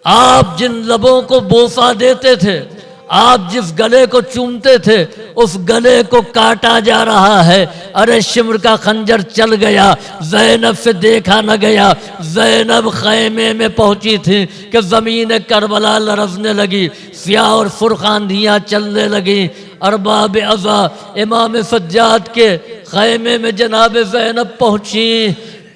آپ جن لبوں کو بوسہ دیتے تھے، آپ جس گلے کو چومتے تھے، اس گلے کو کاٹا جا رہا ہے۔ ارے شمر کا خنجر چل گیا، زینب سے دیکھا نہ گیا۔ زینب خیمے میں پہنچی تھی کہ زمین کربلا لرزنے لگی، سیاہ اور سرخ آندھیاں چلنے لگیں۔ ارباب عزا امام سجاد کے خیمے میں جناب زینب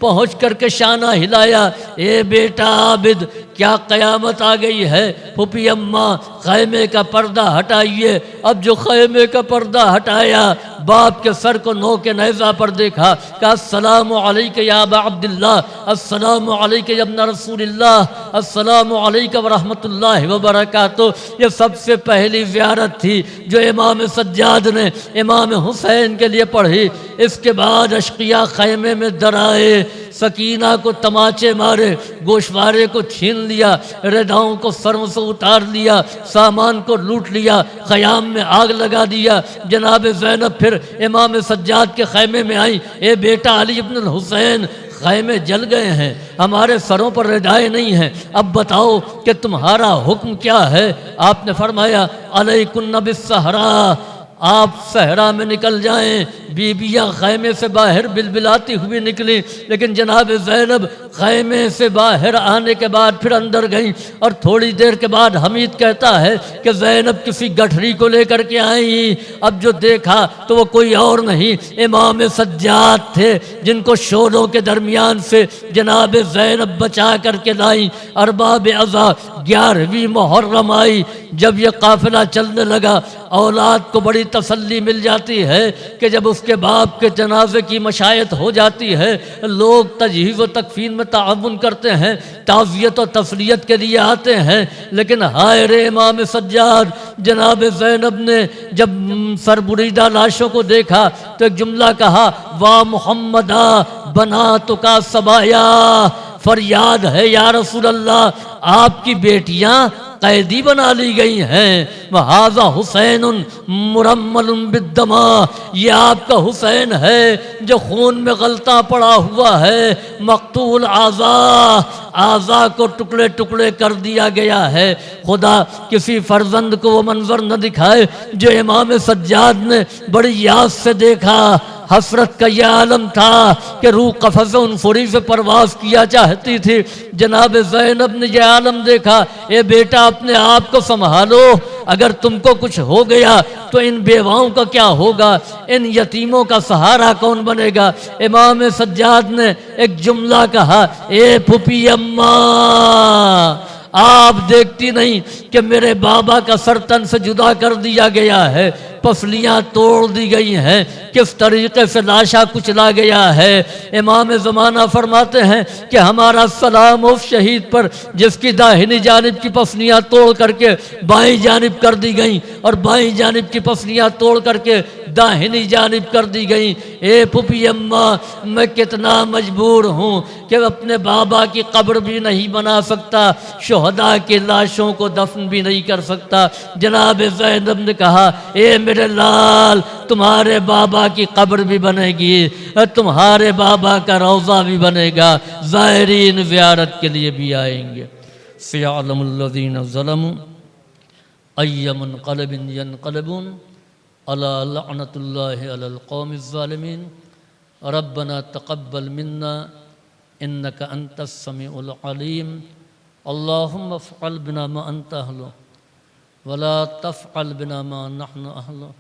پہنچ کر کے شانہ ہلایا، اے بیٹا عابد، کیا قیامت آ گئی ہے؟ پھوپھی اماں خیمے کا پردہ ہٹائیے۔ اب جو خیمے کا پردہ ہٹایا، باپ کے سر کو نو کے نیزہ پر دیکھا، کہا السلام علیک یا ابا عبداللہ، السلام علیک یا ابن رسول اللہ، السلام علیک ورحمۃ اللہ وبرکاتہ۔ یہ سب سے پہلی زیارت تھی جو امام سجاد نے امام حسین کے لیے پڑھی۔ اس کے بعد اشقیاء خیمے میں درائے، سکینہ کو تماچے مارے، گوشوارے کو چھین لیا، رداؤں کو سروں سے اتار لیا، سامان کو لوٹ لیا، خیام میں آگ لگا دیا۔ جناب زینب پھر امام سجاد کے خیمے میں آئی، اے بیٹا علی ابن الحسین، خیمے جل گئے ہیں، ہمارے سروں پر ردائیں نہیں ہیں، اب بتاؤ کہ تمہارا حکم کیا ہے؟ آپ نے فرمایا علیکن بالصحراء، آپ صحرا میں نکل جائیں۔ بیبیاں خیمے سے باہر بلبلاتی ہوئی نکلی، لیکن جناب زینب خیمے سے باہر آنے کے بعد پھر اندر گئیں، اور تھوڑی دیر کے بعد حمید کہتا ہے کہ زینب کسی گٹھری کو لے کر کے آئیں۔ اب جو دیکھا تو وہ کوئی اور نہیں، امام سجاد تھے، جن کو شولوں کے درمیان سے جناب زینب بچا کر کے لائیں۔ ارباب عزا 11ویں محرم آئی، جب یہ قافلہ چلنے لگا، اولاد کو بڑی تسلی مل جاتی ہے کہ جب اس کے باپ کے جنازے کی مشایت ہو جاتی ہے، لوگ تجہیز و تکفین میں تعاون کرتے ہیں، تعزیت و تسلیت کے لیے آتے ہیں، لیکن ہائے رے امام سجاد، جناب زینب نے جب سربریدہ لاشوں کو دیکھا تو ایک جملہ کہا، وا محمدہ بناتک صبایا، فریاد ہے یا رسول اللہ، آپ کی بیٹیاں قیدی بنا لی گئی ہیں۔ وَهَذَا حُسَيْنٌ مُرَمَّلٌ بِالدَّمَا، یہ آپ کا حسین ہے جو خون میں غلطہ پڑا ہوا ہے، مقتول اعضاء کو ٹکڑے ٹکڑے کر دیا گیا ہے۔ خدا کسی فرزند کو وہ منظر نہ دکھائے جو امام سجاد نے بڑی یاد سے دیکھا۔ حسرت کا یہ عالم تھا کہ روح قفس انفری سے پرواز کیا چاہتی تھی۔ جناب زینب نے یہ عالم دیکھا، اے بیٹا اپنے آپ کو سنبھالو، اگر تم کو کچھ ہو گیا تو ان بیواؤں کا کیا ہوگا، ان یتیموں کا سہارا کون بنے گا؟ امام سجاد نے ایک جملہ کہا، اے پھوپھی اماں، آپ دیکھتی نہیں کہ میرے بابا کا سر تن سے جدا کر دیا گیا ہے، پسلیاں توڑ دی گئی ہیں، کس طریقے سے لاشا کچلا گیا ہے۔ امام زمانہ فرماتے ہیں کہ ہمارا سلام اس شہید پر جس کی داہنی جانب کی پسلیاں توڑ کر کے بائیں جانب کر دی گئیں، اور بائیں جانب کی پسلیاں توڑ کر کے داہنی جانب کر دی گئیں۔ اے پھوپھی اماں، میں کتنا مجبور ہوں کہ اپنے بابا کی قبر بھی نہیں بنا سکتا، شہداء کی لاشوں کو دفن بھی نہیں کر سکتا۔ جناب زینب نے کہا، اے میرے لال، تمہارے بابا کی قبر بھی بنے گی، تمہارے بابا کا روضہ بھی بنے گا، زائرین زیارت کے لیے بھی آئیں گے۔ سیعلم الذین ظلموا ای منقلب ینقلبون الا لعنت اللہ علی القوم الظالمین ربنا تقبل منا انک انت السمیع العلیم اللہم افعل بنا ما انت اہلہ ولا تفعل بنا ما نحن اہلہ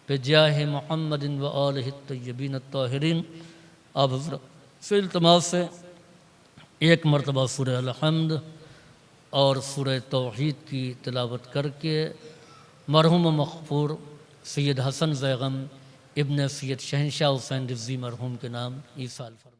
بجاہ محمد و آلہ الطیبین الطاہرین۔ آپ حضرت سے التماس ہے ایک مرتبہ سورہ الحمد اور سورہ توحید کی تلاوت کر کے مرحوم مغفور سید حسن زیغم ابن سید شہنشاہ حسین رضوی مرحوم کے نام ایصال فرمائیں۔